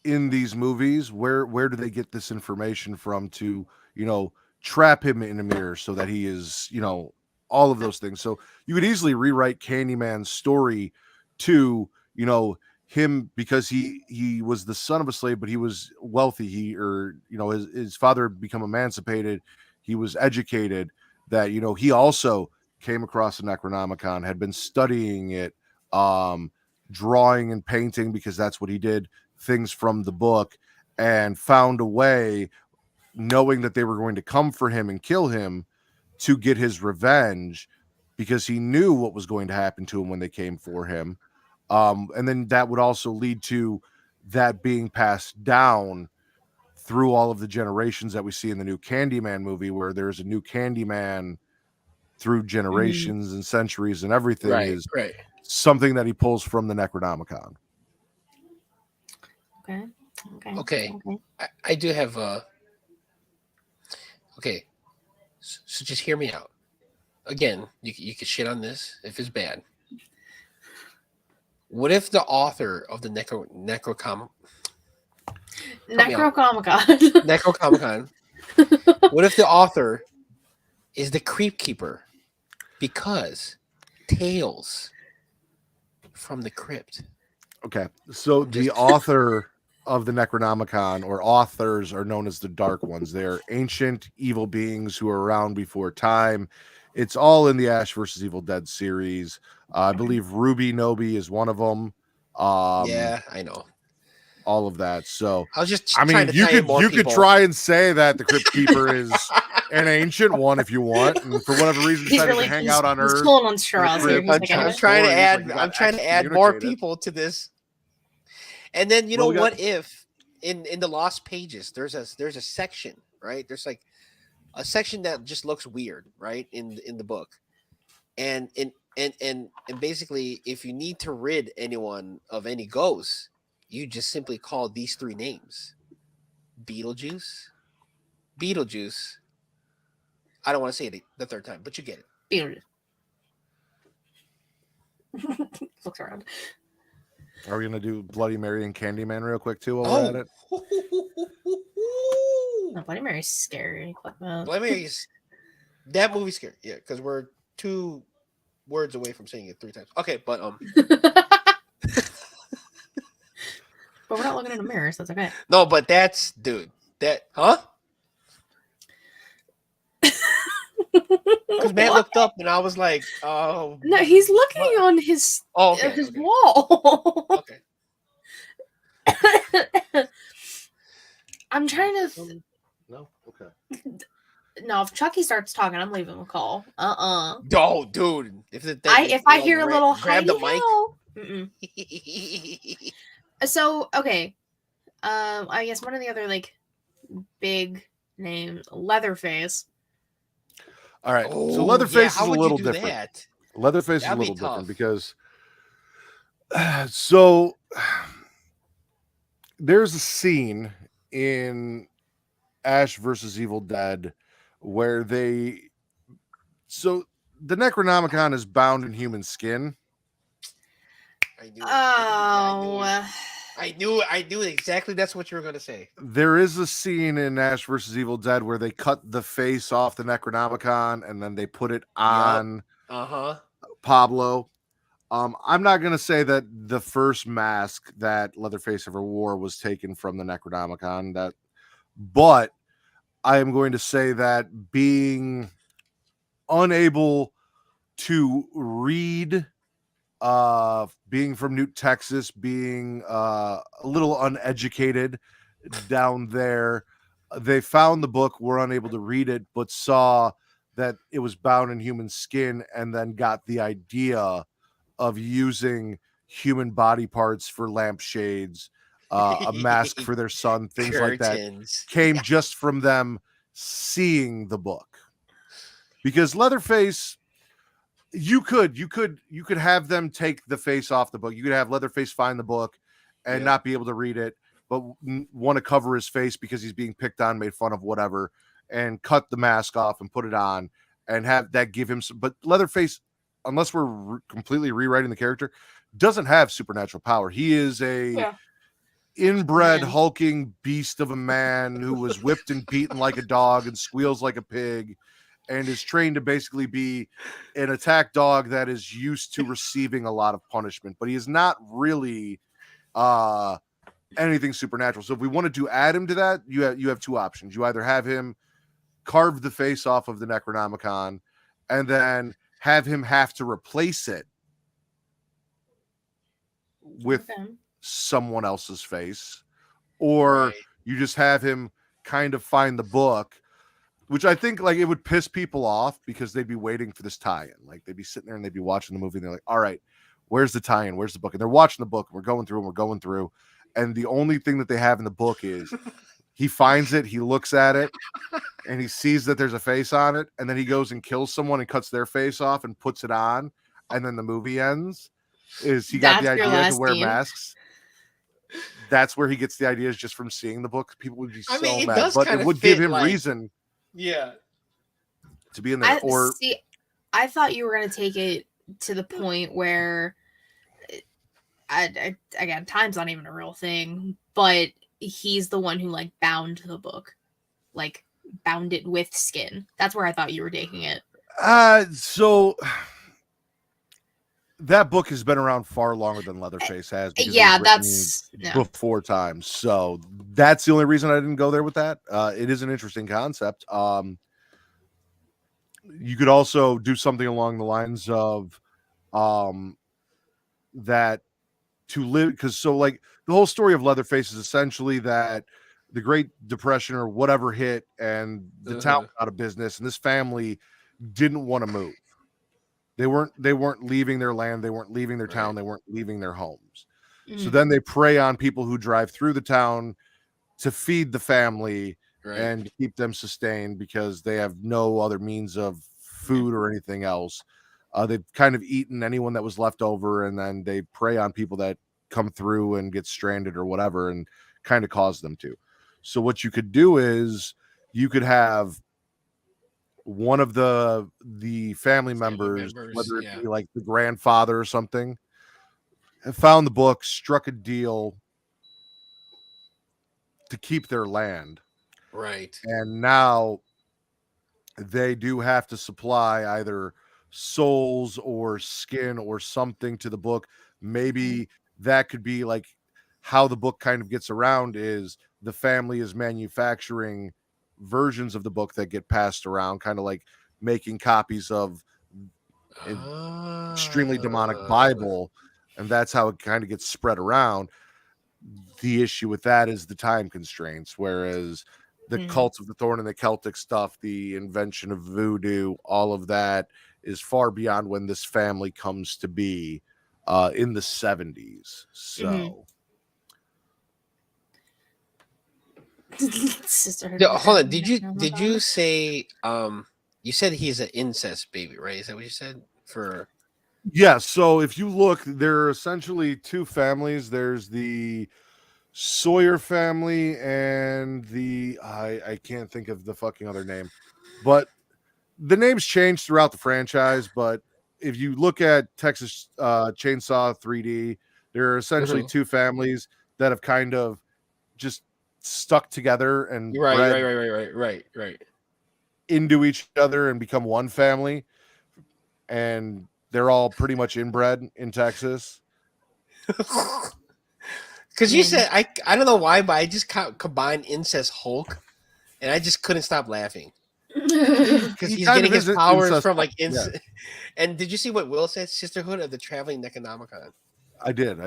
in these movies? Where do they get this information from to trap him in a mirror so that he is all of those things? So you could easily rewrite Candyman's story to him, because he was the son of a slave, but he was wealthy. His father had become emancipated. He was educated. That he also came across the Necronomicon, had been studying it, drawing and painting, because that's what he did, things from the book, and found a way, knowing that they were going to come for him and kill him, to get his revenge, because he knew what was going to happen to him when they came for him. And then that would also lead to that being passed down through all of the generations that we see in the new Candyman movie, where there's a new Candyman through generations and centuries, and everything is something that he pulls from the Necronomicon. Okay. I do have okay. So just hear me out. Again, you can shit on this if it's bad. What if the author of the Necronomicon, what if the author is the Creep Keeper? Because Tales from the Crypt. Okay, so the author of the Necronomicon, or authors, are known as the Dark Ones. They're ancient evil beings who are around before time. It's all in the Ash versus Evil Dead series. I believe Ruby Noby is one of them. Yeah, I know. All of that. So I was just you could try and say that the Crypt Keeper is an ancient one if you want, and for whatever reason decided to hang out on Earth. He's pulling on straws here. I'm trying to add more people to this. And then what if in the Lost Pages there's a section, right? There's like a section that just looks weird, right? In the book. And basically, if you need to rid anyone of any ghosts, you just simply call these three names: Beetlejuice. I don't want to say it the third time, but you get it. Beetlejuice. Looks around. Are we gonna do Bloody Mary and Candyman real quick too while we're at it? No, Bloody Mary's scary. Bloody Mary's that movie's scary, yeah, because we're 2 words away from saying it 3 times. Okay, but but we're not looking in a mirror, so that's okay. No, but that's because man looked up and I was like, oh no, he's looking on his wall. Okay. I'm trying to No, okay. No, if Chucky starts talking, I'm leaving the call. Oh, dude! If I hear a little grab the mic. So okay, I guess one of the other like big names, Leatherface. All right, so Leatherface is a little different. That? Leatherface is a little different because so there's a scene in Ash versus Evil Dead where the Necronomicon is bound in human skin. I I knew exactly that's what you were gonna say. There is a scene in Ash versus Evil Dead where they cut the face off the Necronomicon and then they put it on Pablo. I'm not gonna say that the first mask that Leatherface ever wore was taken from the Necronomicon, but I am going to say that being unable to read, being from Newt, Texas, being a little uneducated down there, they found the book, were unable to read it, but saw that it was bound in human skin and then got the idea of using human body parts for lampshades, a mask for their son, things like that, came just from them seeing the book. Because Leatherface, you could have them take the face off the book. You could have Leatherface find the book and not be able to read it, but want to cover his face because he's being picked on, made fun of, whatever, and cut the mask off and put it on and have that give him some. But Leatherface, unless we're completely rewriting the character, doesn't have supernatural power. He is a inbred hulking beast of a man who was whipped and beaten like a dog and squeals like a pig and is trained to basically be an attack dog that is used to receiving a lot of punishment, but he is not really anything supernatural. So if we wanted to add him to that, you have two options. You either have him carve the face off of the Necronomicon and then have him have to replace it with someone else's face, or you just have him kind of find the book, which I think like it would piss people off because they'd be waiting for this tie-in. Like they'd be sitting there and they'd be watching the movie and they're like, all right, where's the tie-in? Where's the book? And they're watching the book and we're going through. And the only thing that they have in the book is he finds it, he looks at it, and he sees that there's a face on it, and then he goes and kills someone and cuts their face off and puts it on, and then the movie ends. Is he got the idea to wear masks? That's where he gets the ideas, just from seeing the book. People would be so mad, but it would give him reason, to be in there. I thought you were going to take it to the point where, again, time's not even a real thing, but he's the one who like bound the book, like bound it with skin. That's where I thought you were taking it. So that book has been around far longer than Leatherface has. That's before time. So that's the only reason I didn't go there with that. It is an interesting concept. You could also do something along the lines of that to live, because so like the whole story of Leatherface is essentially that the Great Depression or whatever hit and the town was out of business, and this family didn't want to move. They weren't leaving their land, they weren't leaving their town, they weren't leaving their homes. So then they prey on people who drive through the town to feed the family and keep them sustained because they have no other means of food or anything else. They've kind of eaten anyone that was left over, and then they prey on people that come through and get stranded or whatever and kind of cause them to. So what you could do is you could have one of the family members, whether it be like the grandfather or something, have found the book, struck a deal to keep their land. Right. And now they do have to supply either souls or skin or something to the book. Maybe that could be like how the book kind of gets around is the family is manufacturing versions of the book that get passed around, kind of like making copies of an extremely demonic Bible, and that's how it kind of gets spread around. The issue with that is the time constraints, whereas the Cult of the Thorn and the Celtic stuff, the invention of voodoo, all of that is far beyond when this family comes to be in the 70s. So hold on, did you say you said he's an incest baby, right? Is that what you said? So if you look, there are essentially two families. There's the Sawyer family and the I can't think of the fucking other name, but the names changed throughout the franchise. But if you look at Texas Chainsaw 3D, there are essentially two families. that have kind of just stuck together and Right. into each other and become one family, and they're all pretty much inbred in Texas. Because you said I don't know why, but I just combined incest Hulk, and I just couldn't stop laughing because he's getting his powers from like incest. Yeah. And did you see what Will said? Sisterhood of the Traveling Necronomicon. I did.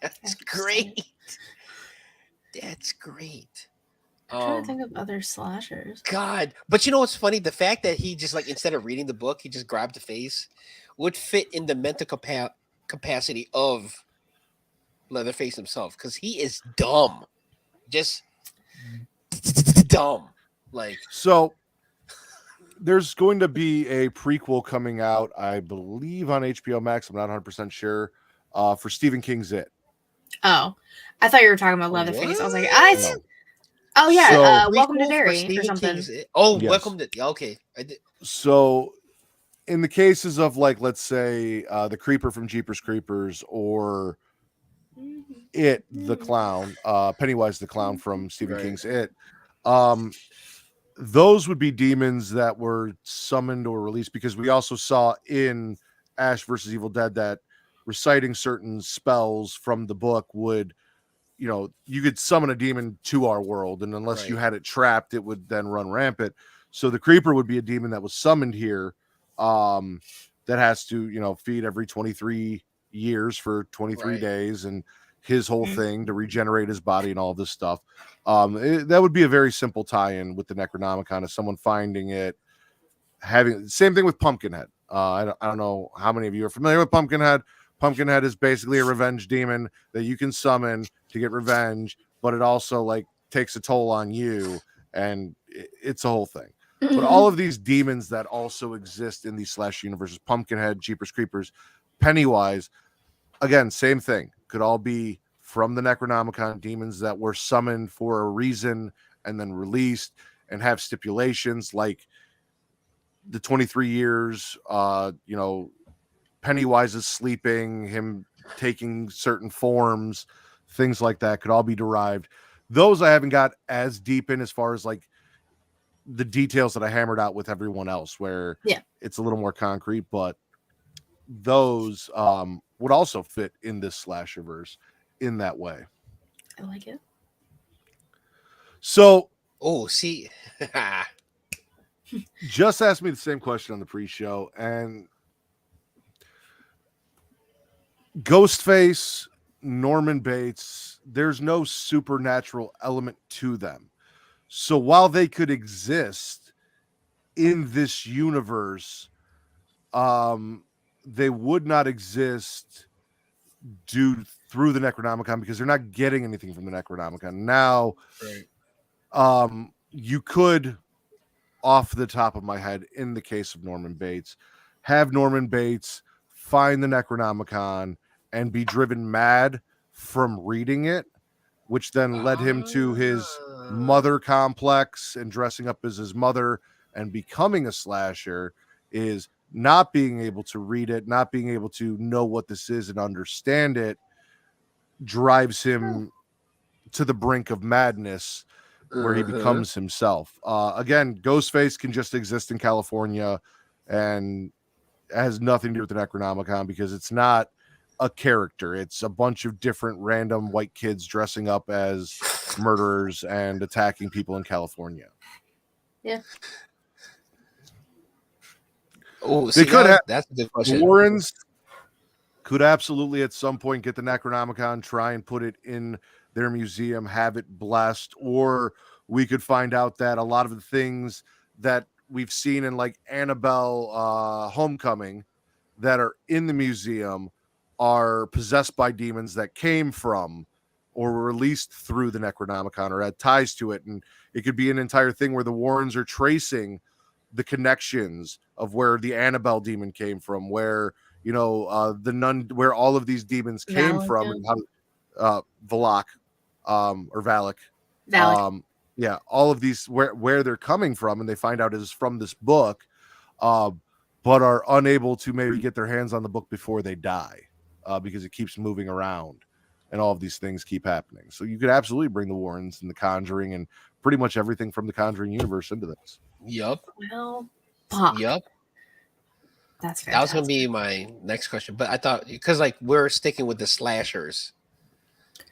That's great. That's great. I'm trying to think of other slashers. God, but you know what's funny? The fact that he just like instead of reading the book, he just grabbed the face would fit in the mental capacity of Leatherface himself, because he is dumb, just dumb. Like, so there's going to be a prequel coming out, I believe, on HBO Max. I'm not 100% sure. For Stephen King's It. Oh, I thought you were talking about Leatherface. What? I was like, no. Oh yeah, so, Welcome to Derry or something. Oh, yes. Welcome to okay. I did. So, in the cases of like, let's say, the Creeper from Jeepers Creepers, or It the Clown, Pennywise the Clown from Stephen King's It, those would be demons that were summoned or released, because we also saw in Ash versus Evil Dead that reciting certain spells from the book would, you know, you could summon a demon to our world, and unless you had it trapped, it would then run rampant. So the Creeper would be a demon that was summoned here, that has to, you know, feed every 23 years for 23 days, and his whole thing to regenerate his body and all this stuff. That would be a very simple tie-in with the Necronomicon, of someone finding it, having same thing with Pumpkinhead. I don't know how many of you are familiar with Pumpkinhead. Pumpkinhead is basically a revenge demon that you can summon to get revenge, but it also like takes a toll on you, and it's a whole thing. But all of these demons that also exist in these slash universes, Pumpkinhead, Jeepers Creepers, Pennywise, again, same thing. Could all be from the Necronomicon, demons that were summoned for a reason and then released, and have stipulations like the 23 years, you know, Pennywise is sleeping, him taking certain forms, things like that could all be derived. Those I haven't got as deep in as far as like the details that I hammered out with everyone else, where it's a little more concrete, but those would also fit in this Slasherverse in that way. I like it. So, see, just asked me the same question on the pre-show, and Ghostface, Norman Bates, there's no supernatural element to them. So while they could exist in this universe, they would not exist through the Necronomicon, because they're not getting anything from the Necronomicon. Now, you could, off the top of my head, in the case of Norman Bates, have Norman Bates find the Necronomicon and be driven mad from reading it, which then led him to his mother complex and dressing up as his mother and becoming a slasher, is not being able to read it, not being able to know what this is and understand it, drives him to the brink of madness, where he becomes himself. Again, Ghostface can just exist in California and has nothing to do with the Necronomicon, because it's not a character. It's a bunch of different random white kids dressing up as murderers and attacking people in California. Yeah. Oh, they could have. That's a good question. The Warrens could absolutely at some point get the Necronomicon, try and put it in their museum, have it blessed, or we could find out that a lot of the things that we've seen in like Annabelle Homecoming that are in the museum are possessed by demons that came from or were released through the Necronomicon, or had ties to it. And it could be an entire thing where the Warrens are tracing the connections of where the Annabelle demon came from, where, you know, the nun, where all of these demons came from, and how Valak, or Valak. Yeah, all of these, where they're coming from, and they find out is from this book, but are unable to maybe get their hands on the book before they die, because it keeps moving around. and all of these things keep happening. So you could absolutely bring the Warrens and the Conjuring and pretty much everything from the Conjuring universe into this. Yup. Well, fuck. Yup. That's fantastic. That was gonna be my next question, but I thought because like we're sticking with the slashers,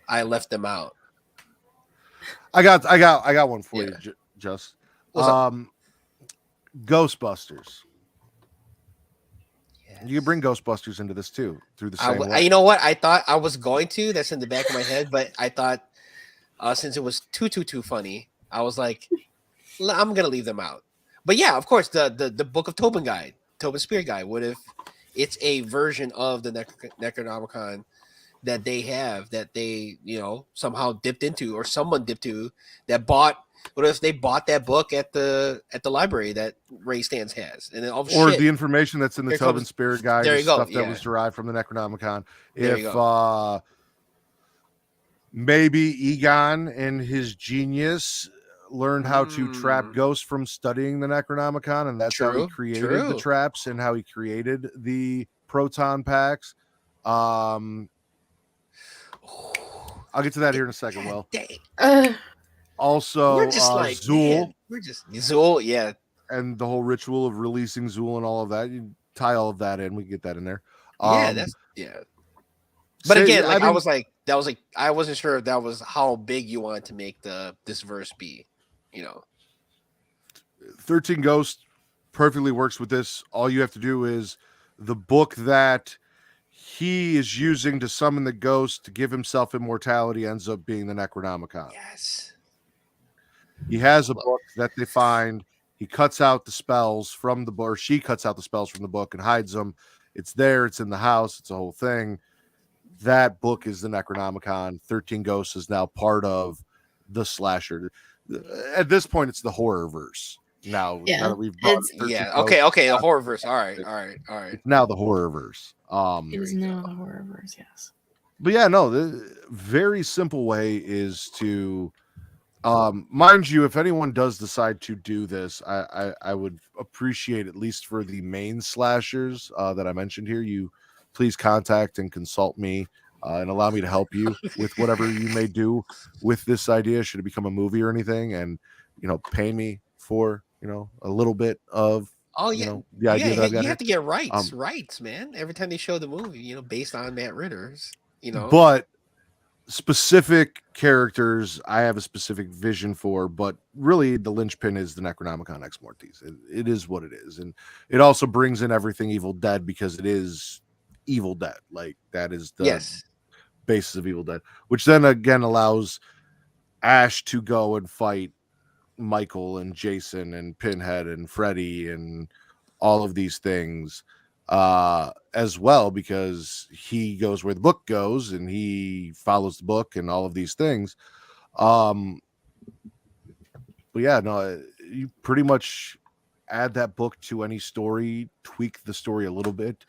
I left them out. I got one for Yeah. you, Just. What's up? Ghostbusters. Yes. You can bring Ghostbusters into this too through the same way. You know what? I thought I was going to. That's in the back of my head, but I thought since it was too funny, I was like, I'm gonna leave them out. But yeah, of course, the Book of Tobin guide, Tobin Spear guide. What if it's a version of the Necronomicon that they have that they somehow dipped into or someone dipped to that bought? What if they bought that book at the library that Ray Stans has, and then the information that's in the Here Tobin comes- Spirit Guide, there is you go, stuff that yeah. was derived from the Necronomicon. There you If maybe Egon and his genius learned how to trap ghosts from studying the Necronomicon, and that's how he created the traps and how he created the proton packs. I'll get to that here in a second. Well, also we're just like Zool. Man, we're just Zool, yeah. And the whole ritual of releasing Zool and all of that. You tie all of that in. We can get that in there. But again, I wasn't sure if that was how big you wanted to make this verse be. 13 Ghosts perfectly works with this. All you have to do is the book that he is using to summon the ghost to give himself immortality ends up being the Necronomicon. Yes. He has a book that they find. He cuts out the spells from the book, or she cuts out the spells from the book and hides them. It's there. It's in the house. It's a whole thing. That book is the Necronomicon. 13 Ghosts is now part of the slasher. At this point, it's the horror verse. Now that we've brought okay, the horror verse. All right. It's now the horror verse. It is now the horror verse, yes. But yeah, no, the very simple way is to mind you, if anyone does decide to do this, I would appreciate, at least for the main slashers that I mentioned here, you please contact and consult me and allow me to help you with whatever you may do with this idea. Should it become a movie or anything, and pay me for a little bit of the idea that I've got. You have to get rights, man. Every time they show the movie, based on Matt Ritter's, But specific characters I have a specific vision for, but really the linchpin is the Necronomicon Ex Mortis. It is what it is, and it also brings in everything Evil Dead because it is Evil Dead. Like, that is the basis of Evil Dead, which then again allows Ash to go and fight Michael and Jason and Pinhead and Freddy and all of these things as well, because he goes where the book goes and he follows the book and all of these things. But yeah, no, you pretty much add that book to any story, tweak the story a little bit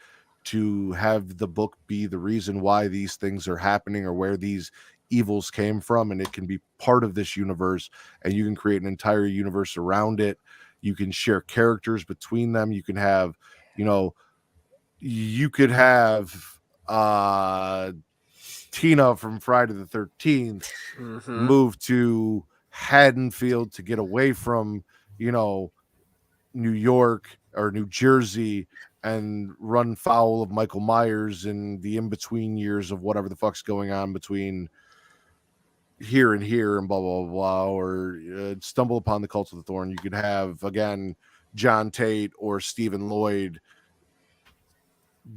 to have the book be the reason why these things are happening or where these evils came from, and it can be part of this universe, and you can create an entire universe around it. You can share characters between them. You can have, you could have Tina from Friday the 13th move to Haddonfield to get away from, New York or New Jersey and run foul of Michael Myers in the in-between years of whatever the fuck's going on between here and here and blah, blah, blah, or stumble upon the Cult of the Thorn. You could have, again, John Tate or Stephen Lloyd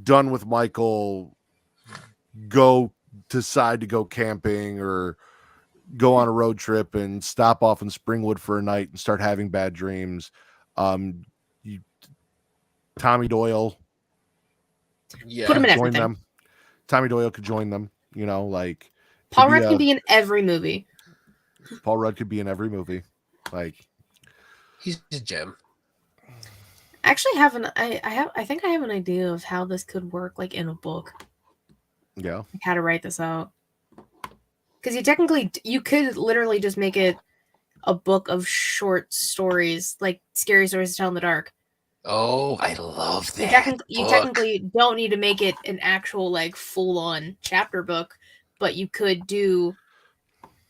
done with Michael, decide to go camping or go on a road trip and stop off in Springwood for a night and start having bad dreams. Tommy Doyle, put him in join everything. them. Tommy Doyle could join them. Like Paul Rudd could be in every movie. Paul Rudd could be in every movie. Like, he's a gem. Actually, I think I have an idea of how this could work, like in a book. Yeah. Like how to write this out. Because you could literally just make it a book of short stories, like scary stories to tell in the dark. Oh, I love that. You technically don't need to make it an actual, like, full-on chapter book, but you could do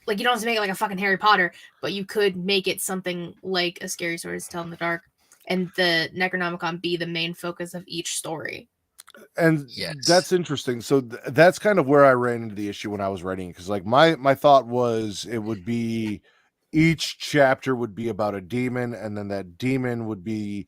like you don't have to make it like a fucking Harry Potter, but you could make it something like a scary story to tell in the dark, and the Necronomicon be the main focus of each story. And that's interesting. So that's kind of where I ran into the issue when I was writing, because like my thought was it would be each chapter would be about a demon, and then that demon would be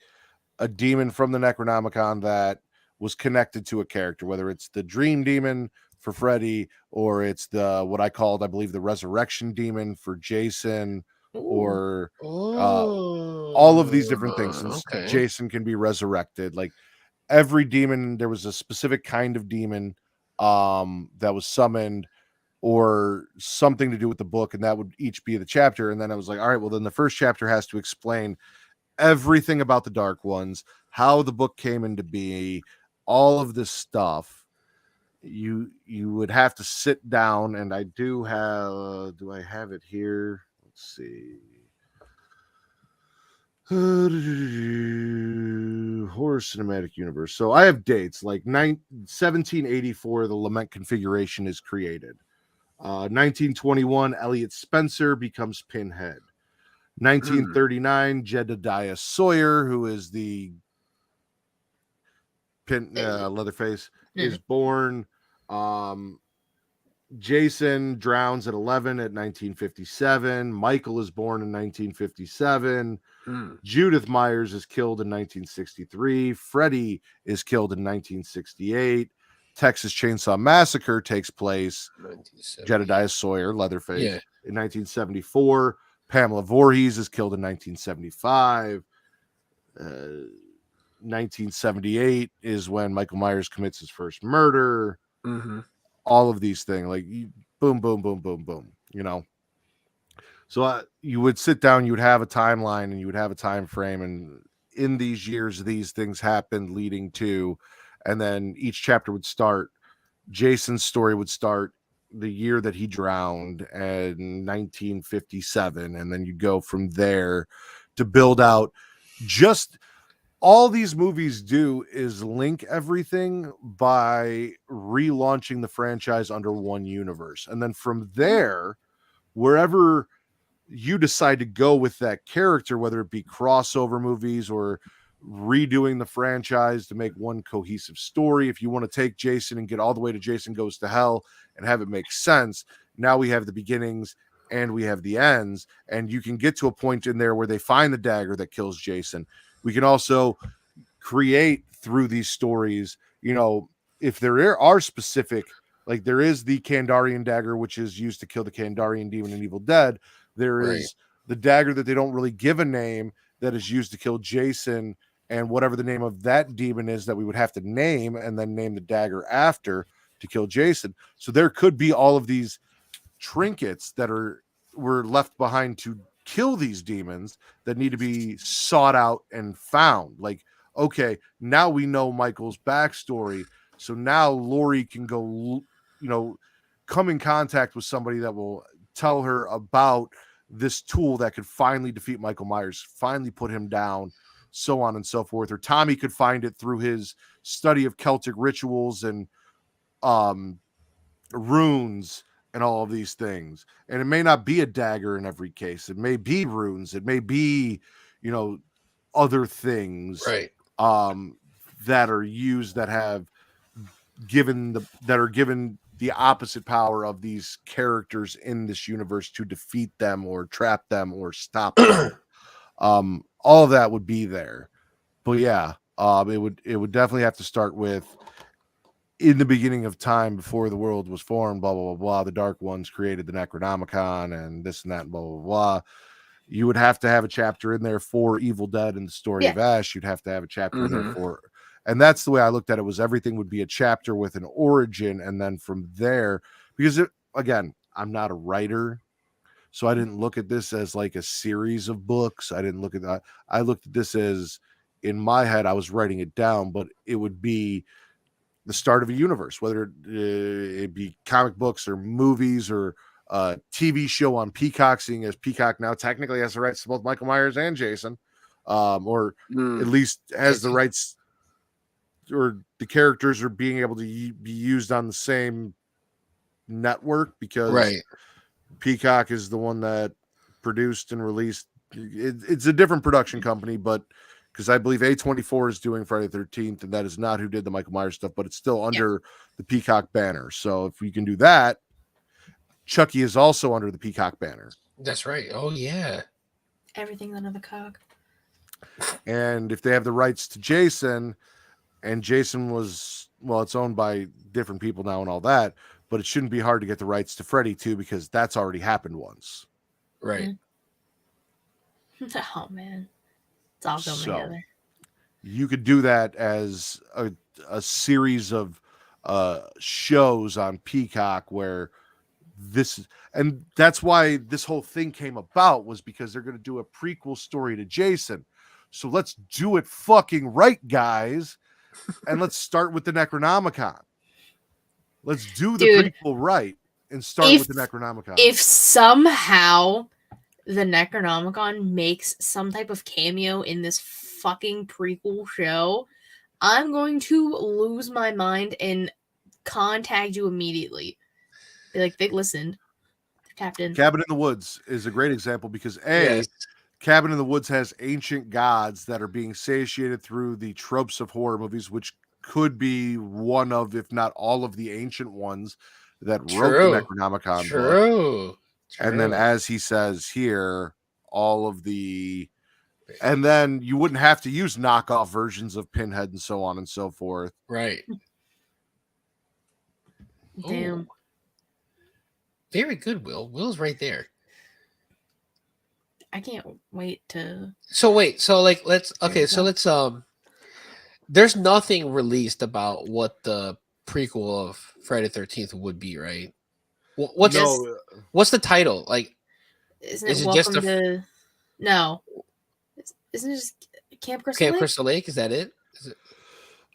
a demon from the Necronomicon that was connected to a character, whether it's the dream demon for Freddy, or it's the what I called, I believe, the resurrection demon for Jason, or all of these different things. Since Jason can be resurrected, like every demon, there was a specific kind of demon that was summoned or something to do with the book, and that would each be the chapter. And then I was like, all right, well then the first chapter has to explain everything about the Dark Ones, how the book came into being, all of this stuff. You would have to sit down, and I do I have it here? Let's see. Horror Cinematic Universe. So I have dates like 1784, the Lament configuration is created. 1921, Elliot Spencer becomes Pinhead. 1939, Jedediah Sawyer, who is the Leatherface, is born. Jason drowns at 11 at 1957. Michael is born in 1957. Judith Myers is killed in 1963. Freddy is killed in 1968. Texas Chainsaw Massacre takes place. Jedediah Sawyer, Leatherface, in 1974. Pamela Voorhees is killed in 1975. 1978 is when Michael Myers commits his first murder. All of these things, like boom, boom, boom, boom, boom, you know. So you would sit down, you would have a timeline, and you would have a time frame, and in these years, these things happened leading to, and then each chapter would start. Jason's story would start the year that he drowned in 1957, and then you go from there to build out. Just all these movies do is link everything by relaunching the franchise under one universe, and then from there, wherever you decide to go with that character, whether it be crossover movies or redoing the franchise to make one cohesive story. If you want to take Jason and get all the way to Jason Goes to Hell and have it make sense, now we have the beginnings and we have the ends, and you can get to a point in there where they find the dagger that kills Jason. We can also create through these stories, you know, if there are specific, like there is the Kandarian dagger, which is used to kill the Kandarian demon in Evil Dead. There is the dagger that they don't really give a name that is used to kill Jason, and whatever the name of that demon is that we would have to name, and then name the dagger after to kill Jason. So there could be all of these trinkets that were left behind to kill these demons that need to be sought out and found. Like, okay, now we know Michael's backstory, so now Laurie can go, you know, come in contact with somebody that will tell her about this tool that could finally defeat Michael Myers, finally put him down, so on and so forth. Or Tommy could find it through his study of Celtic rituals and runes and all of these things. And it may not be a dagger in every case. It may be runes. It may be, you know, other things that are used that have given the opposite power of these characters in this universe to defeat them or trap them or stop them. All of that would be there. But yeah, it would definitely have to start with, in the beginning of time, before the world was formed, blah, blah, blah, blah, the Dark Ones created the Necronomicon and this and that, and blah, blah, blah. You would have to have a chapter in there for Evil Dead and the story of Ash. You'd have to have a chapter in there for, and that's the way I looked at it, was everything would be a chapter with an origin. And then from there, because again, I'm not a writer, so I didn't look at this as like a series of books. I didn't look at that. I looked at this as, in my head, I was writing it down, but it would be the start of a universe, whether it be comic books or movies or a TV show on Peacock, seeing as Peacock now technically has the rights to both Michael Myers and Jason, or at least has the rights, or the characters are being able to be used on the same network because Right. Peacock is the one that produced and released. It's a different production company, but because I believe A24 is doing Friday the 13th, and that is not who did the Michael Myers stuff, but it's still under the Peacock banner. So if we can do that, Chucky is also under the Peacock banner. That's right. Oh yeah. Everything under the cock. And if they have the rights to Jason, and Jason was, well, it's owned by different people now and all that, but it shouldn't be hard to get the rights to Freddy too, because that's already happened once. Right. Oh man, it's all going So, together. You could do that as a series of shows on Peacock where this, and that's why this whole thing came about, was because they're going to do a prequel story to Jason. So let's do it fucking right, guys. And let's start with the Necronomicon. Let's do the prequel right and start with the Necronomicon. If somehow the Necronomicon makes some type of cameo in this fucking prequel show, I'm going to lose my mind and contact you immediately. Be like, they listened. Captain. Cabin in the Woods is a great example because Cabin in the Woods has ancient gods that are being satiated through the tropes of horror movies, which could be one of, if not all of the ancient ones that wrote the Necronomicon book. And then, as he says here, all of the, and then you wouldn't have to use knockoff versions of Pinhead and so on and so forth. Right. Damn. Ooh. Very good, Will. Will's right there. I can't wait to. So wait, so like let's there's nothing released about what the prequel of Friday the 13th would be, right? What's the title? Like, isn't it Welcome to? No, isn't it just Camp Crystal Lake? Crystal Lake? Is that it?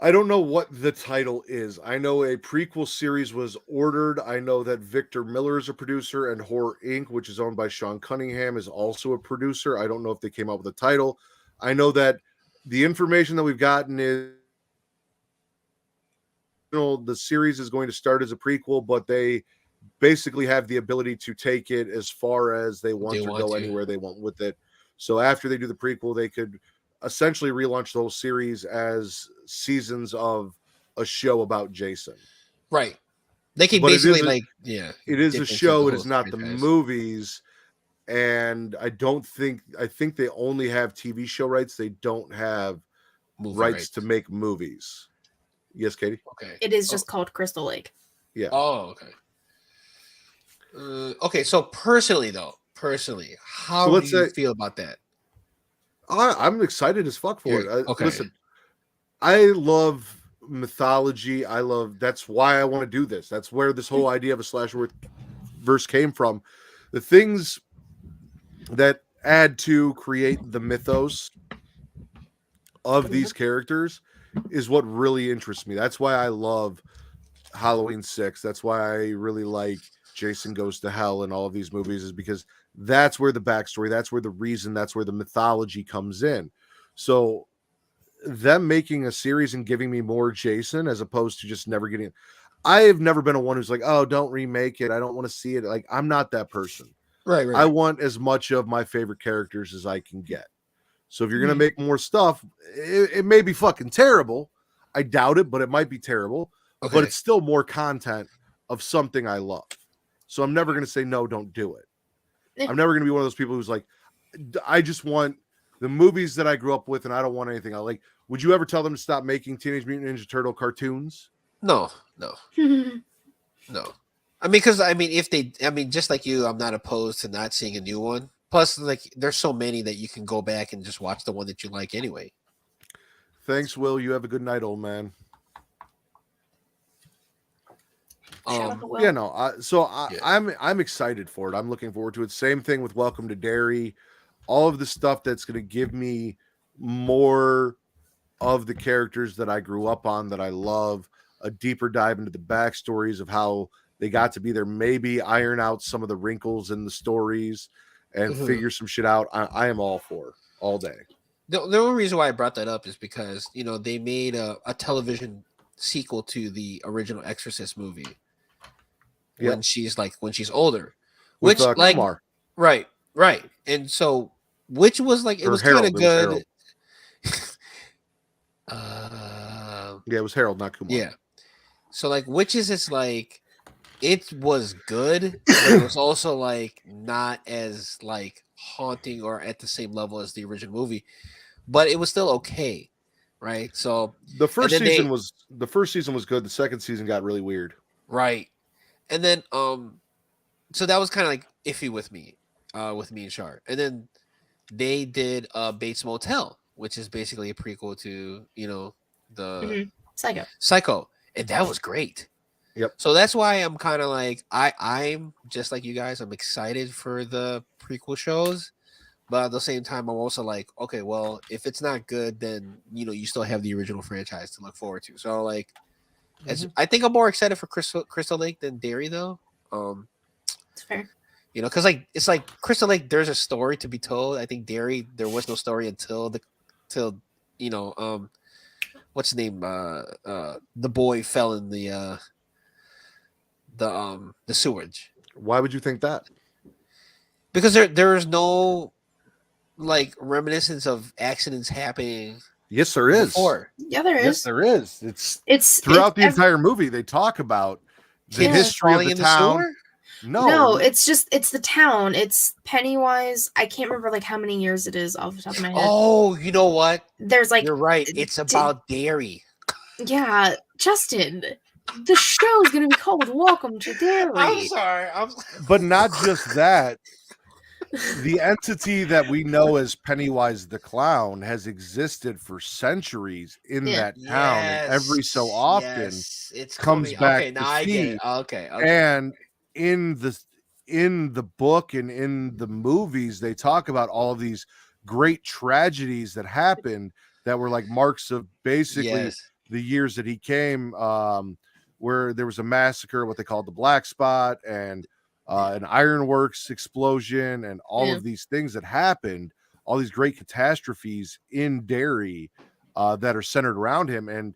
I don't know what the title is. I know a prequel series was ordered. I know that Victor Miller is a producer, and Horror Inc., which is owned by Sean Cunningham, is also a producer. I don't know if they came out with a title. I know that the information that we've gotten is the series is going to start as a prequel, but they basically have the ability to take it as far as they want to go anywhere they want with it. So after they do the prequel, they could essentially relaunch the whole series as seasons of a show about Jason. Right. They can basically it is a show. It is not the movies. And I think they only have TV show rights. They don't have rights to make movies. Yes, Katie? Okay. It is just called Crystal Lake. Yeah. Oh, okay. Okay, so personally, how do you feel about that? I'm excited as fuck for it. Listen, I love mythology. That's why I want to do this. That's where this whole idea of a Slasherverse came from. The things that add to create the mythos of these characters is what really interests me. That's why I love Halloween 6. That's why I really like Jason Goes to Hell and all of these movies, is because that's where the backstory, that's where the reason, that's where the mythology comes in. So them making a series and giving me more Jason as opposed to just never getting it. I have never been a one who's like, oh, don't remake it. I don't want to see it. Like, I'm not that person. Right. I want as much of my favorite characters as I can get. So if you're going to make more stuff, it may be fucking terrible. I doubt it, but it might be terrible. Okay. But it's still more content of something I love. So I'm never going to say, no, don't do it. I'm never going to be one of those people who's like, I just want the movies that I grew up with and I don't want anything else. Like, would you ever tell them to stop making Teenage Mutant Ninja Turtle cartoons? No. No. Just like you, I'm not opposed to not seeing a new one. Plus, like, there's so many that you can go back and just watch the one that you like anyway. Thanks, Will. You have a good night, old man. I'm excited for it. I'm looking forward to it. Same thing with Welcome to Derry. All of the stuff that's going to give me more of the characters that I grew up on, that I love, a deeper dive into the backstories of how they got to be there, maybe iron out some of the wrinkles in the stories and figure some shit out. I am all for all day. The only reason why I brought that up is because, they made a television sequel to the original Exorcist movie. when Yep. she's older, With which like Kumar right, and so which was like it or was kind of Harold. It was Harold. good. Uh, Yeah, it was Harold, not Kumar. yeah. So like witches, it's like it was good, but it was also like not as like haunting or at the same level as the original movie, but it was still okay, right? So The and first then season was good. The second season got really weird. right, and then so that was kind of like iffy with me and Shar, and then they did Bates Motel, which is basically a prequel to the Psycho, and that was great. Yep. So that's why I'm kind of like I'm just like you guys. I'm excited for the prequel shows, but at the same time, I'm also like, okay, well, if it's not good, then you still have the original franchise to look forward to. So like, as I think I'm more excited for Crystal Lake than Derry though. It's fair. Because like it's like Crystal Lake, there's a story to be told. I think Derry, there was no story until what's the name? The boy fell in the sewage. Why would you think that? Because there is no like reminiscence of accidents happening. Yes, there is. Before. Yeah, there is. Yes, there is. It's throughout the entire movie. They talk about the history of the town. No, it's the town. It's Pennywise. I can't remember like how many years it is off the top of my head. Oh, you know what? There's like you're right. It's about Derry. Yeah, Justin. The show's gonna be called Welcome to Derry. I'm sorry. But not just that. The entity that we know as Pennywise the Clown has existed for centuries in that town, and every so often it comes back okay, to now I see. get it. Okay. And in the book and in the movies, they talk about all of these great tragedies that happened that were like marks of basically the years that he came, where there was a massacre, what they called the Black Spot, and an ironworks explosion, and all of these things that happened, all these great catastrophes in Derry that are centered around him. And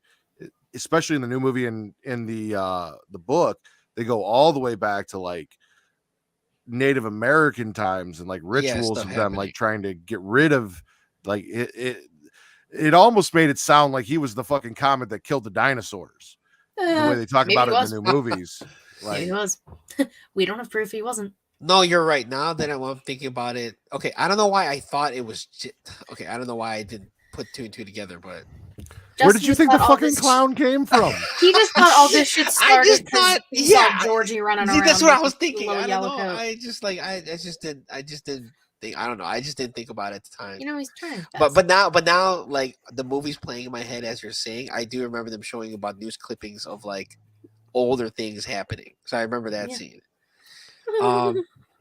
especially in the new movie and in the book, they go all the way back to like Native American times and like rituals of them like trying to get rid of like it almost made it sound like he was the fucking comet that killed the dinosaurs. The way they talk about it in the new movies. Like, he was. We don't have proof he wasn't. No, you're right. Now that I'm thinking about it, okay, I don't know why I thought it was. Okay, I don't know why I didn't put two and two together, but where did you think the fucking clown came from? He just thought all this shit started. I just thought, saw Georgie running around. That's what I was thinking. I don't know. I just didn't think. I don't know. I just didn't think about it at the time. He's trying. But now, like the movie's playing in my head as you're saying. I do remember them showing about news clippings of like older things happening. So I remember that scene.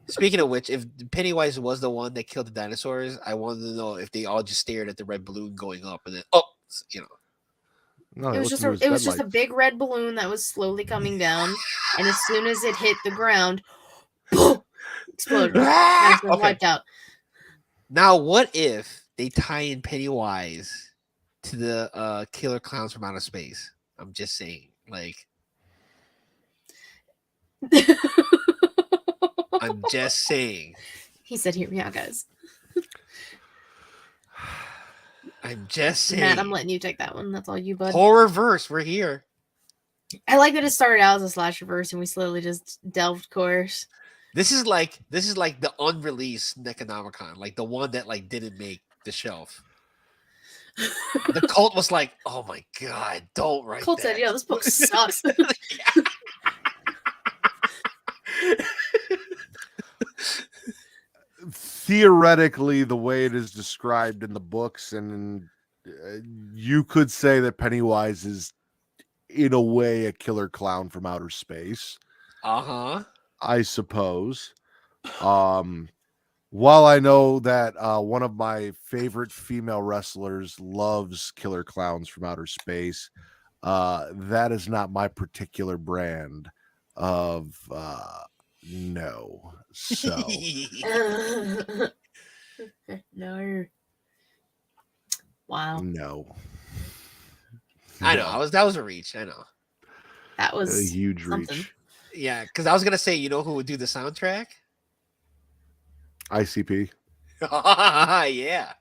Speaking of which, if Pennywise was the one that killed the dinosaurs, I wanted to know if they all just stared at the red balloon going up and then No, it was just a big red balloon that was slowly coming down, and as soon as it hit the ground, boom, exploded. Wiped out. Now, what if they tie in Pennywise to the killer clowns from outer space? I'm just saying, like. I'm just saying. He said, "Hear me out, guys." I'm just saying. Matt, I'm letting you take that one. That's all you, bud. Horrorverse, we're here. I like that it started out as a slasherverse and we slowly just delved course. This is like the unreleased Necronomicon, like the one that like didn't make the shelf. The cult was like, "Oh my god, don't write Cult that." said, "Yeah, this book sucks." Theoretically, the way it is described in the books, and you could say that Pennywise is, in a way, a killer clown from outer space. I suppose. While I know that one of my favorite female wrestlers loves killer clowns from outer space, that is not my particular brand of no. So no. Wow. No. I know. That was a reach. I know. That was a huge something. reach. Yeah, because I was gonna say, you know who would do the soundtrack? ICP. Yeah.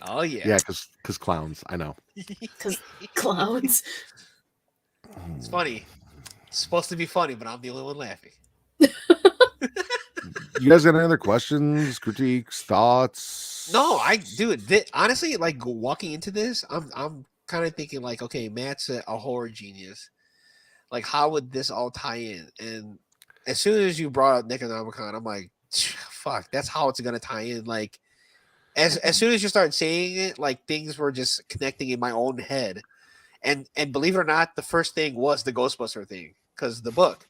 Oh yeah. Yeah, because clowns. I know. Because clowns. It's funny. It's supposed to be funny, but I'm the only one laughing. You guys got any other questions, critiques, thoughts? No, honestly, like walking into this, I'm kind of thinking like, okay, Matt's a horror genius. Like, how would this all tie in? And as soon as you brought up Necronomicon, I'm like, fuck, that's how it's gonna tie in. Like, as soon as you start saying it, like things were just connecting in my own head. And believe it or not, the first thing was the Ghostbuster thing, because the book.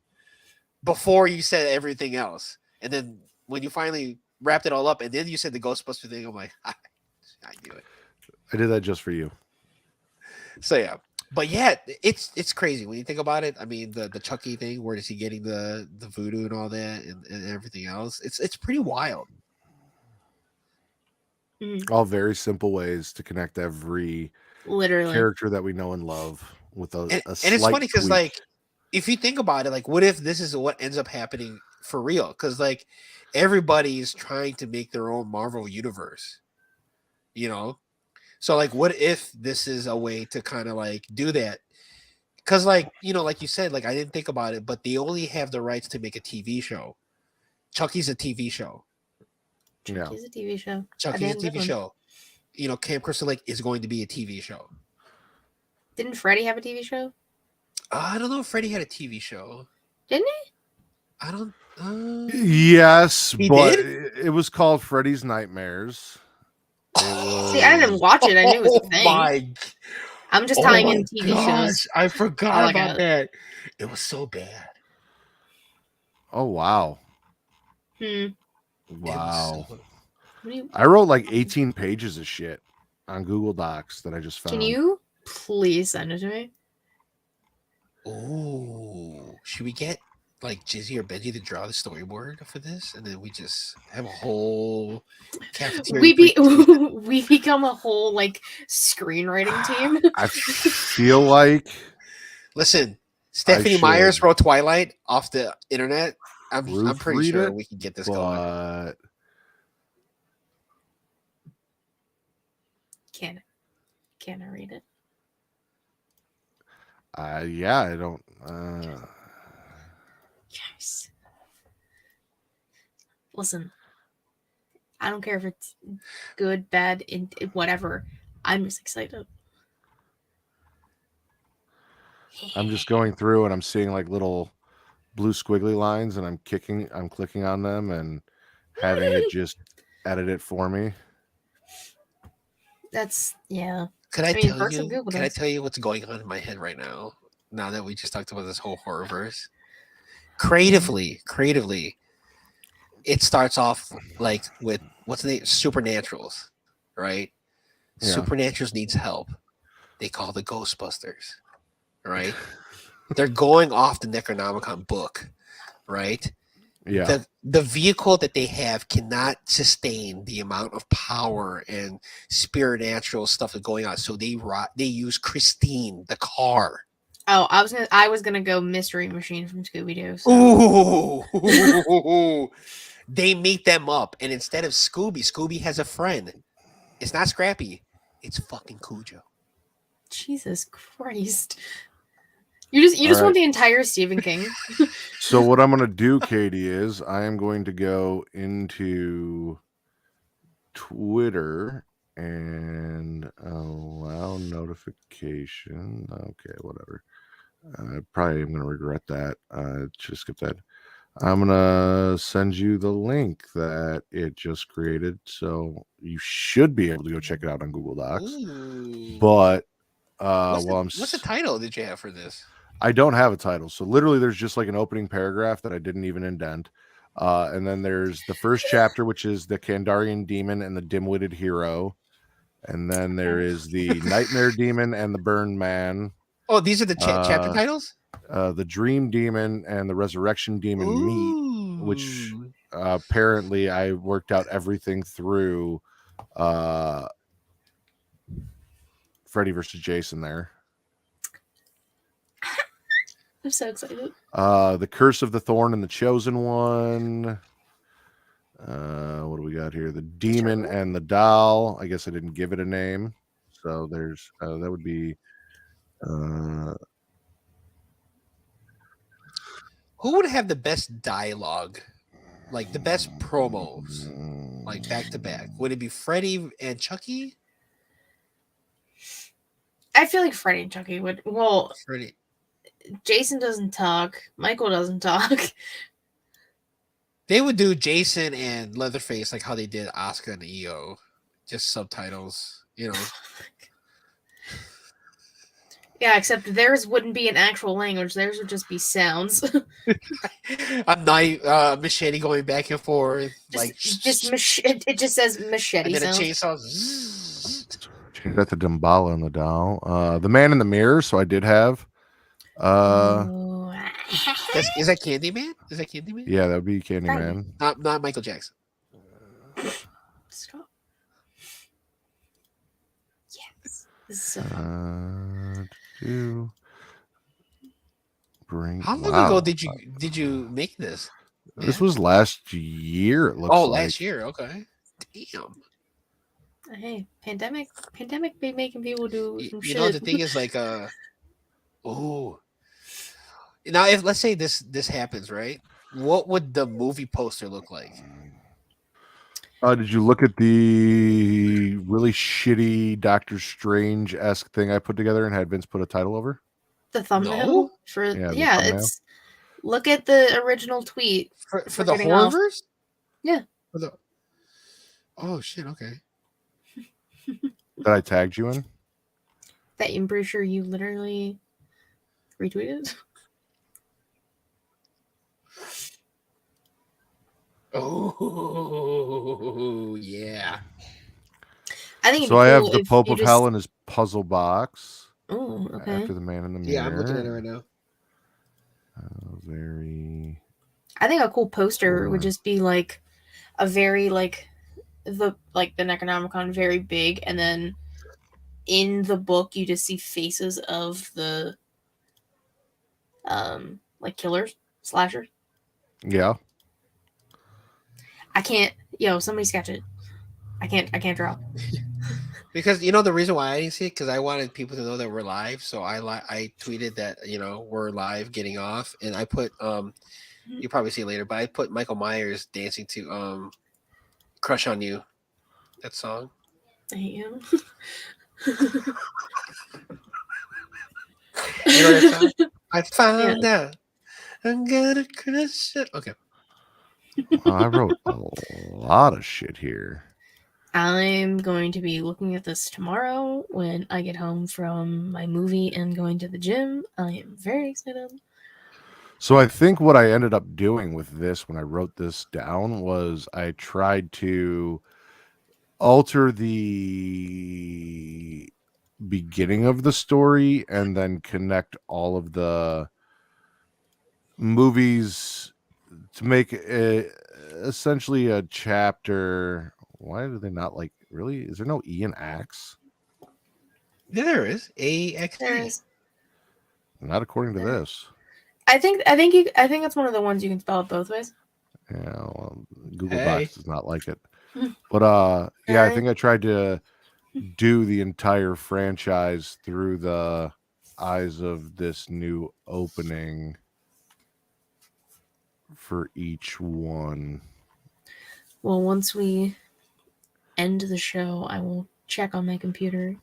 Before you said everything else. And then when you finally wrapped it all up and then you said the Ghostbuster thing, I'm like, I knew it. I did that just for you. So yeah. But yeah, it's crazy when you think about it. I mean, the Chucky thing, where is he getting the voodoo and all that and everything else? It's pretty wild. All very simple ways to connect every Literally. character that we know and love with a And slight it's funny because tweak. like if you think about it, like what if this is what ends up happening for real? Because like everybody's trying to make their own Marvel universe, you know. So like, what if this is a way to kind of like do that? Because like like you said, like I didn't think about it, but they only have the rights to make a TV show. Chucky's a TV show. Yeah. Chucky's a TV show. Chucky's a TV show. Camp Crystal Lake is going to be a TV show. Didn't Freddy have a TV show? I don't know if Freddy had a TV show. Didn't he? I don't. Yes, He but did? it was called Freddy's Nightmares. See, I didn't watch it. I knew it was a thing. I'm just tying in TV shows. I forgot about that. It was so bad. Oh wow. Wow. I wrote like 18 pages of shit on Google Docs that I just found. Can you please send it to me? Oh, should we get like Jizzy or Benji to draw the storyboard for this, and then we just have a whole cafeteria? We become a whole like screenwriting team. I feel like. Listen, Stephanie Myers wrote Twilight off the internet. I'm pretty sure we can get this going. Can I read it? Yeah, I don't. Yes. Listen, I don't care if it's good, bad, whatever. I'm just excited. I'm just going through and I'm seeing like little blue squiggly lines, and I'm clicking on them and having it just edit it for me. That's yeah. Can I tell you what's going on in my head right now? Now that we just talked about this whole horrorverse, creatively, it starts off like with what's the name? Supernaturals, right? Yeah. Supernaturals needs help. They call the Ghostbusters, right? They're going off the Necronomicon book, right? Yeah. The vehicle that they have cannot sustain the amount of power and supernatural stuff that's going on. So they use Christine, the car. Oh, I was gonna go Mystery Machine from Scooby-Doo. So. Ooh, they meet them up, and instead of Scooby has a friend. It's not Scrappy. It's fucking Cujo. Jesus Christ. You just want the entire Stephen King. So what I'm going to do, Katie, is I am going to go into Twitter and allow notification. Okay, whatever. I probably am going to regret that. Just skip that. I'm going to send you the link that it just created. So you should be able to go check it out on Google Docs. Ooh. But what's the title did you have for this? I don't have a title. So literally there's just like an opening paragraph that I didn't even indent. And then there's the first chapter, which is the Kandarian demon and the dim-witted hero. And then there is the nightmare demon and the burn man. Oh, these are the chapter titles? The dream demon and the resurrection demon meet, which apparently I worked out everything through Freddy versus Jason there. I'm so excited. The Curse of the Thorn and the Chosen One. What do we got here? The Demon and the Doll. I guess I didn't give it a name. So there's that would be Who would have the best dialogue? Like the best promos, like back to back? Would it be Freddy and Chucky? I feel like Freddy and Chucky would. Well, Freddy. Jason doesn't talk. Michael doesn't talk. They would do Jason and Leatherface like how they did Oscar and EO, just subtitles. You know. Yeah, except theirs wouldn't be an actual language. Theirs would just be sounds. A knife, machete going back and forth, it just says machete and then a sounds. chainsaw. change that to Damballa and the Doll. The Man in the Mirror. So I did have. Oh. Is that Candyman? Is that Candyman? Yeah, that would be Candyman. Not Michael Jackson. Stop. Yes. This is so fun. How long ago did you make this? This was last year. It looks like. Last year. Okay. Damn. Hey, pandemic be making people do some shit. You know the thing is like now if let's say this happens, right? What would the movie poster look like? Did you look at the really shitty Doctor Strange-esque thing I put together and had Vince put a title over? The thumbnail No? for Yeah, thumbnail. it's look at the original tweet For the Horrorverse? Yeah. Oh shit, okay. That I tagged you in? that I'm pretty sure you literally retweeted. Oh yeah. I think So I have the Pope of Hell in his puzzle box. Oh, okay. After the Man in the Mirror. Yeah, I'm looking at it right now. Very. I think a cool poster would just be like a very the Necronomicon very big, and then in the book you just see faces of the killers, slashers. Yeah. I can't. Somebody sketch it. I can't draw. Because the reason why I didn't see it, because I wanted people to know that we're live. So I tweeted that we're live, getting off, and I put you probably see it later, but I put Michael Myers dancing to "Crush on You," that song. I hate you. You know that song? I found out I'm gonna crush it. Okay. I wrote a lot of shit here. I'm going to be looking at this tomorrow when I get home from my movie and going to the gym. I am very excited. So I think what I ended up doing with this when I wrote this down was I tried to alter the beginning of the story and then connect all of the movies to make essentially a chapter. Why do they not really? Is there no E in Axe? Yeah, there is. AXP. There is. Not according to this. I think that's one of the ones you can spell it both ways. Yeah, well, Google Hey. Docs does not like it. But yeah, I think I tried to do the entire franchise through the eyes of this new opening for each one. Well, once we end the show, I will check on my computer.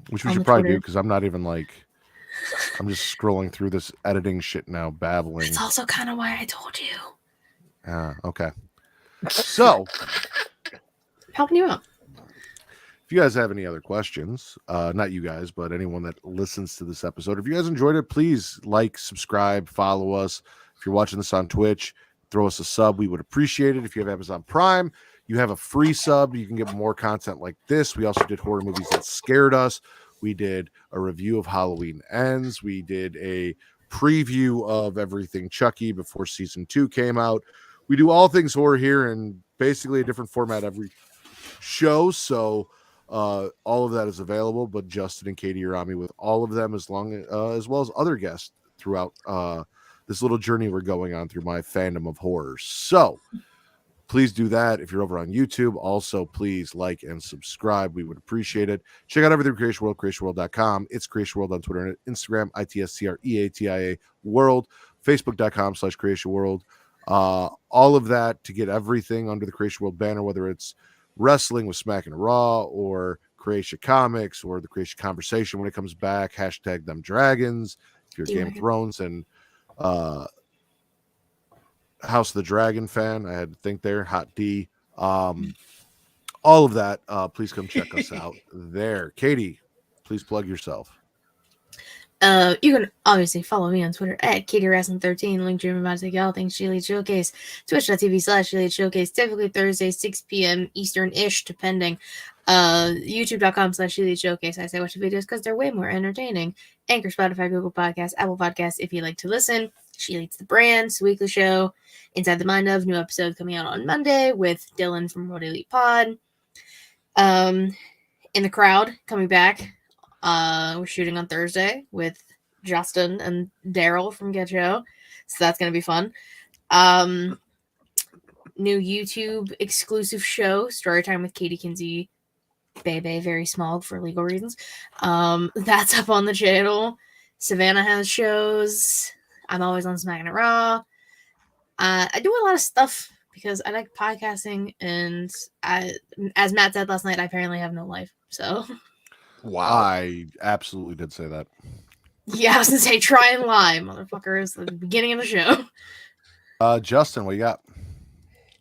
Which we on should the probably Twitter. do, because I'm not even I'm just scrolling through this editing shit now, babbling. That's also kind of why I told you. Okay. So, Helping you out. if you guys have any other questions, not you guys, but anyone that listens to this episode, if you guys enjoyed it, please subscribe, follow us. If you're watching this on Twitch, throw us a sub. We would appreciate it. If you have Amazon Prime, you have a free sub. You can get more content like this. We also did horror movies that scared us. We did a review of Halloween Ends. We did a preview of everything Chucky before season 2 came out. We do all things horror here in basically a different format every show. So all of that is available, but Justin and Katie are on me with all of them as well as other guests throughout this little journey we're going on through my fandom of horror. So please do that. If you're over on YouTube, also please like and subscribe. We would appreciate it. Check out everything Creation World, creationworld.com. It's Creation World on Twitter and Instagram, ITSTREATIA World, Facebook.com/Creation World. All of that to get everything under the Creation World banner, whether it's wrestling with Smack and Raw or Creation Comics or the Creation Conversation when it comes back, hashtag them dragons. If you're a Game of Thrones and House of the Dragon fan, I had to think there. Hot D. All of that. Please come check us out there. Katie, please plug yourself. You can obviously follow me on Twitter at KatieRasson13. Link to about to take all things She Showcase. Twitch.tv/She Showcase. Typically Thursday, 6 p.m. Eastern-ish, depending. YouTube.com/She Showcase. I say watch the videos because they're way more entertaining. Anchor, Spotify, Google Podcasts, Apple Podcasts. If you like to listen, She Leads the Brands, weekly show. Inside the Mind of, new episode coming out on Monday with Dylan from Road Elite Pod. In the Crowd coming back. We're shooting on Thursday with Justin and Daryl from Get Show, so that's gonna be fun. New YouTube exclusive show, Storytime with Katie Kinsey, Bebe, very small for legal reasons. That's up on the channel. Savannah has shows. I'm always on Smack and Raw. I do a lot of stuff because I like podcasting, and as Matt said last night, I apparently have no life. So, wow, I absolutely did say that. Yeah, I was gonna say try and lie, motherfuckers. At the beginning of the show. Justin, what you got?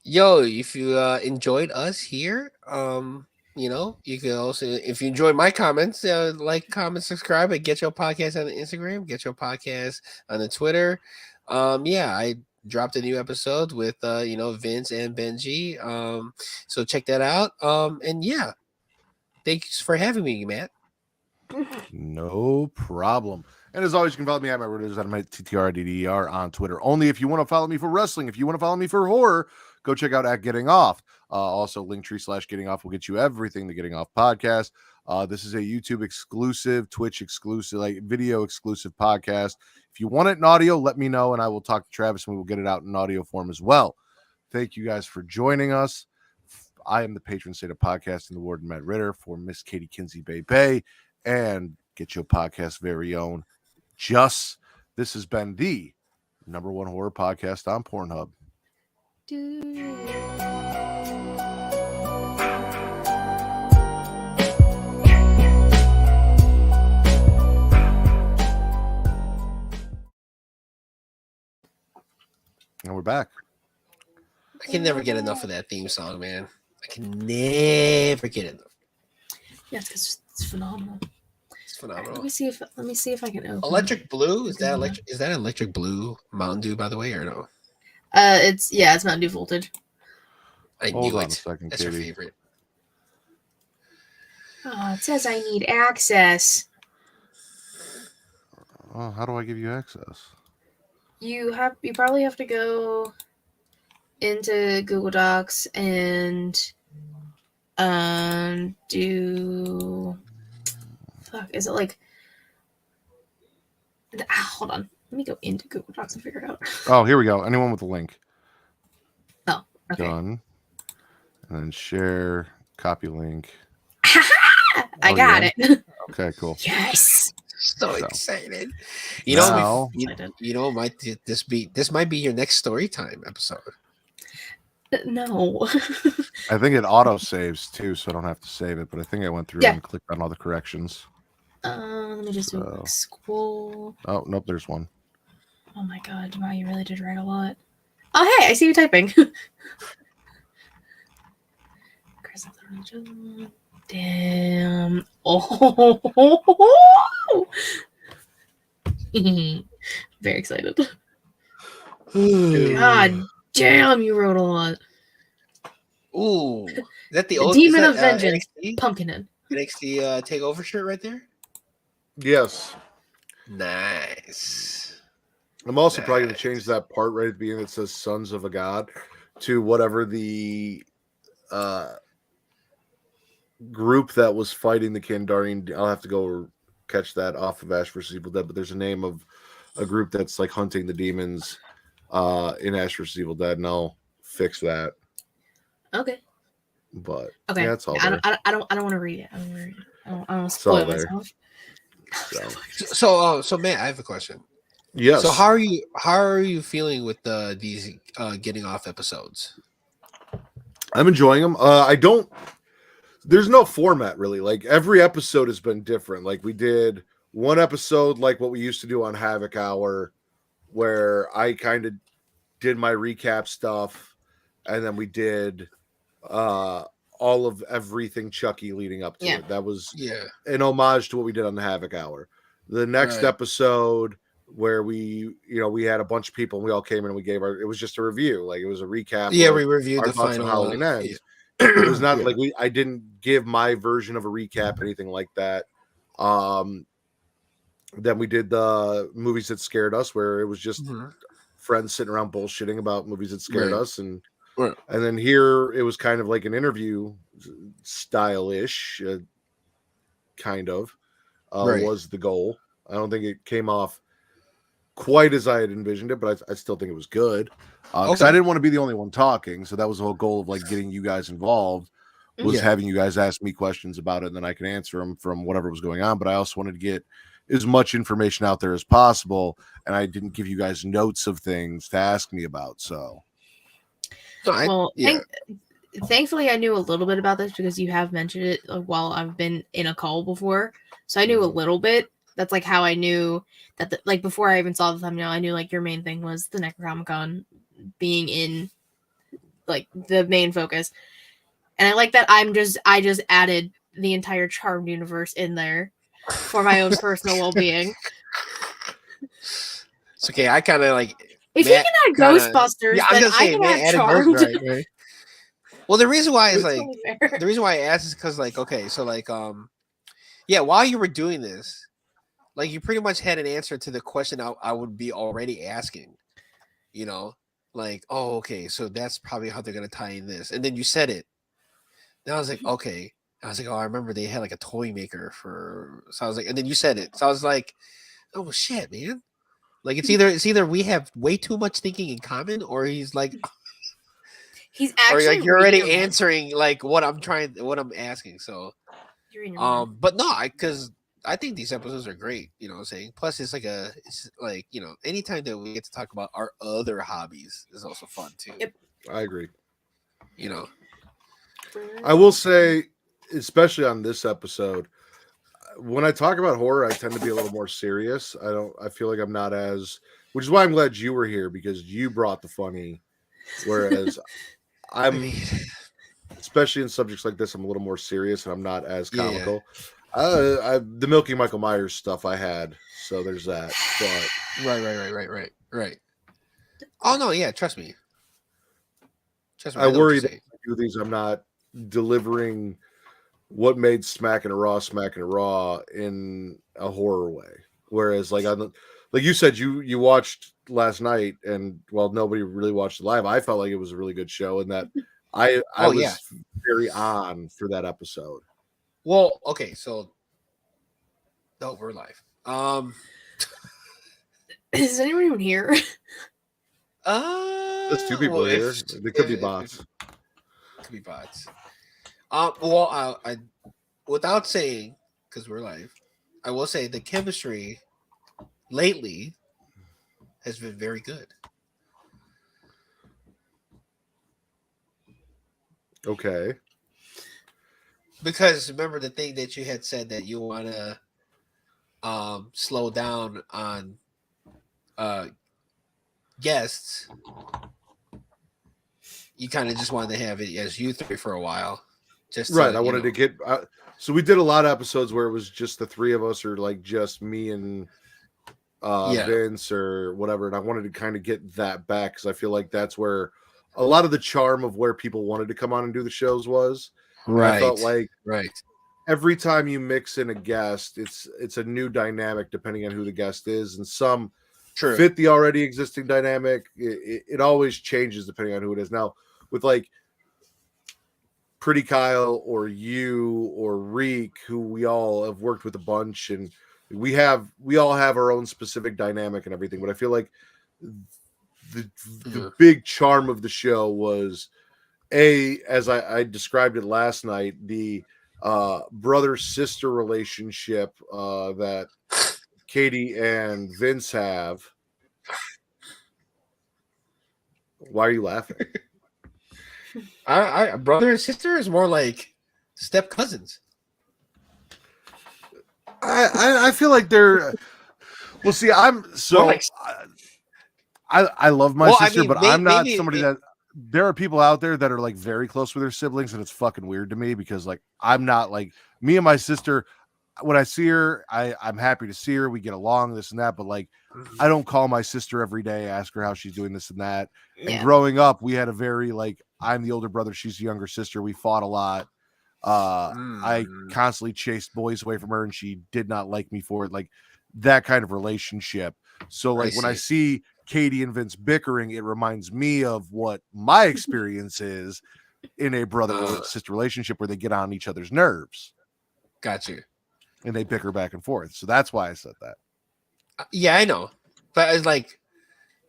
Yo, if you enjoyed us here, you can also, if you enjoyed my comments, like, comment, subscribe, and Get Your Podcast on the Instagram, Get Your Podcast on the Twitter. I dropped a new episode with Vince and Benji. So check that out. Thanks for having me, Matt. No problem. And as always, you can follow me at my Redditors at my TTRDDR on Twitter. Only if you want to follow me for wrestling. If you want to follow me for horror, go check out at Getting Off. Also, Linktree/Getting Off will get you everything the Getting Off podcast. This is a YouTube exclusive, Twitch exclusive, like video exclusive podcast. If you want it in audio, let me know, and I will talk to Travis, and we will get it out in audio form as well. Thank you guys for joining us. I am the patron saint of podcasting, the Warden Matt Ritter, for Miss Katie Kinsey Bay, and Get Your Podcast very own Just. This has been the #1 horror podcast on Pornhub. And we're back. I can never get enough of that theme song, man. I can never get enough. Yeah, it's phenomenal. It's phenomenal. Let me see if I can open. Electric Blue, is that electric? Is that Electric Blue Mountain Dew, by the way, or no? It's Mountain Dew Voltage. I Hold knew on it. a second, That's Katie. your favorite. Oh, it says I need access. Oh, how do I give you access? You probably have to go into Google Docs and do is it like hold on, let me go into Google Docs and figure it out. Oh, here we go. Anyone with a link. Oh, okay. Done. And then share, copy link. I got it. Okay, cool. Yes. So excited. This might be your next story time episode. No. I think it auto saves too, so I don't have to save it, but I think I went through and clicked on all the corrections. Let me just do a quick scroll. Oh, nope, there's one. Oh my god, wow, you really did write a lot. Oh, hey, I see you typing. Damn. Oh. Very excited. God damn, you wrote a lot. Ooh. Is that the old Demon of Vengeance, NXT? Pumpkinhead. NXT takeover shirt right there? Yes. Nice. I'm also probably going to change that part right at the beginning that says Sons of a God to whatever the group that was fighting the Kandarian. I'll have to go catch that off of Ash vs. Evil Dead, but there's a name of a group that's like hunting the demons in Ash vs. Evil Dead, and I'll fix that. Okay. But Okay. yeah, it's all I there. don't want to read it. I don't want to all spoil there. myself. So Matt, I have a question. Yes. So how are you feeling with these getting off episodes? I'm enjoying them. There's no format really. Like every episode has been different. Like we did one episode like what we used to do on Havoc Hour, where I kind of did my recap stuff, and then we did all of everything Chucky leading up to it. That was an homage to what we did on the Havoc Hour. The next episode where we had a bunch of people and we all came in and we gave it was just a review. Like it was a recap. Yeah, we reviewed the thoughts final on Halloween Ends. Yeah. It was not like I didn't give my version of a recap, anything like that. Then we did the movies that scared us, where it was just friends sitting around bullshitting about movies that scared us, and then here it was kind of like an interview style-ish, kind of was the goal. I don't think it came off quite as I had envisioned it, but I still think it was good. Because I didn't want to be the only one talking, so that was the whole goal of like getting you guys involved, was having you guys ask me questions about it, and then I can answer them from whatever was going on. But I also wanted to get as much information out there as possible, and I didn't give you guys notes of things to ask me about. So, thankfully, I knew a little bit about this because you have mentioned it while I've been in a call before, so I knew a little bit. That's like how I knew that, like before I even saw the thumbnail, I knew like your main thing was the Necronomicon being in like the main focus, and I like that. I just added the entire Charmed universe in there for my own personal well-being. It's okay. I kind of like if Matt you can add Ghostbusters, then I can add Charmed. Right. Well, the reason why is like the reason why I asked is because like so like while you were doing this, like you pretty much had an answer to the question I would be already asking, like, oh, okay, so that's probably how they're gonna tie in this, and then you said it. Then I was like, okay. I was like, oh, I remember they had like a toy maker for. So I was like, and then you said it. So I was like, oh shit, man. Like it's either we have way too much thinking in common, or he's actually, or like you're already answering like what I'm asking. So, but no, because I think these episodes are great. You know what I'm saying? Plus, it's like anytime that we get to talk about our other hobbies is also fun too. Yep. I agree. I will say, especially on this episode, when I talk about horror, I tend to be a little more serious. I feel like I'm not as, which is why I'm glad you were here, because you brought the funny, whereas especially in subjects like this, I'm a little more serious and I'm not as comical. The Milky Michael Myers stuff I had, so there's that. But right. Oh no, yeah, trust me. I worry that when I do these, I'm not delivering what made Smackin' It Raw in a horror way. Whereas, like you said, you watched last night, and while nobody really watched it live, I felt like it was a really good show, and that I was very on for that episode. Well, okay, so no, we're live. Is anyone even here? There's two people here. They could be bots. Could be bots. Well, I without saying, because we're live, I will say the chemistry lately has been very good. Okay. Because remember the thing that you had said that you want to slow down on guests. You kind of just wanted to have it as you three for a while. Just right. I wanted to get. So we did a lot of episodes where it was just the three of us, or like just me and Vince or whatever. And I wanted to kind of get that back because I feel like that's where a lot of the charm of where people wanted to come on and do the shows was. Right. I felt like right. Every time you mix in a guest, it's a new dynamic depending on who the guest is, and some fit the already existing dynamic. It always changes depending on who it is. Now, with like Pretty Kyle or you or Reek, who we all have worked with a bunch, and We all have our own specific dynamic and everything, but I feel like the big charm of the show was as I described it last night, the brother-sister relationship that Katie and Vince have. Why are you laughing? I brother and sister is more like step cousins. I feel like they're. Well, see, I'm so. More like- I love my Well, I sister, mean, but I'm not maybe somebody that. There are people out there that are like very close with their siblings, and it's fucking weird to me because like I'm not like me and my sister. When I see her, I'm happy to see her. We get along, this and that, but like I don't call my sister every day, ask her how she's doing, this and that. And Yeah. growing up, we had a very like I'm the older brother, she's the younger sister. We fought a lot. I constantly chased boys away from her, and she did not like me for it. Like that kind of relationship. So like when I see Katie and Vince bickering, it reminds me of what my experience is in a brother sister relationship where they get on each other's nerves. Got you. And they bicker back and forth. So that's why I said that. Yeah, I know. But it's like,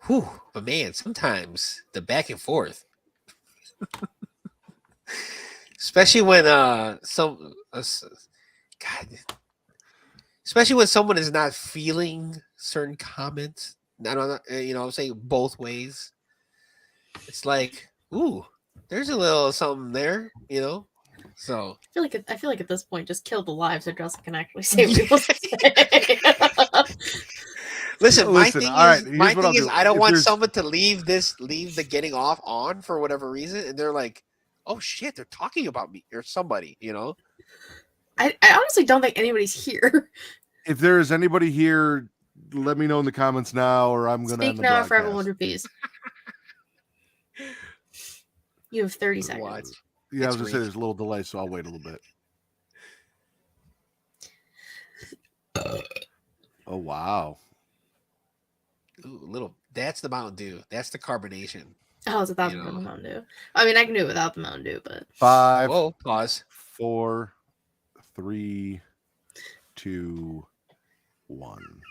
whew, but man, sometimes the back and forth. Especially when God, especially when someone is not feeling certain comments. I don't know, I'm saying both ways. It's like, ooh, there's a little something there, So I feel like at this point, just kill the lives so Justin can actually say what he wants to say. Listen, my thing right, is, I don't want someone to leave the getting off on for whatever reason, and they're like, oh shit, they're talking about me or somebody, I honestly don't think anybody's here. If there is anybody here, let me know in the comments now, or I'm going to Speak now, forever hold your peace. You have 30 seconds. Watch. Yeah, I was going to say there's a little delay, so I'll wait a little bit. Oh, wow. Ooh, that's the Mountain Dew. That's the carbonation. Oh, it's without the Mountain Dew. I mean, I can do it without the Mountain Dew, but 5. Whoa, pause. 4, 3, 2, 1.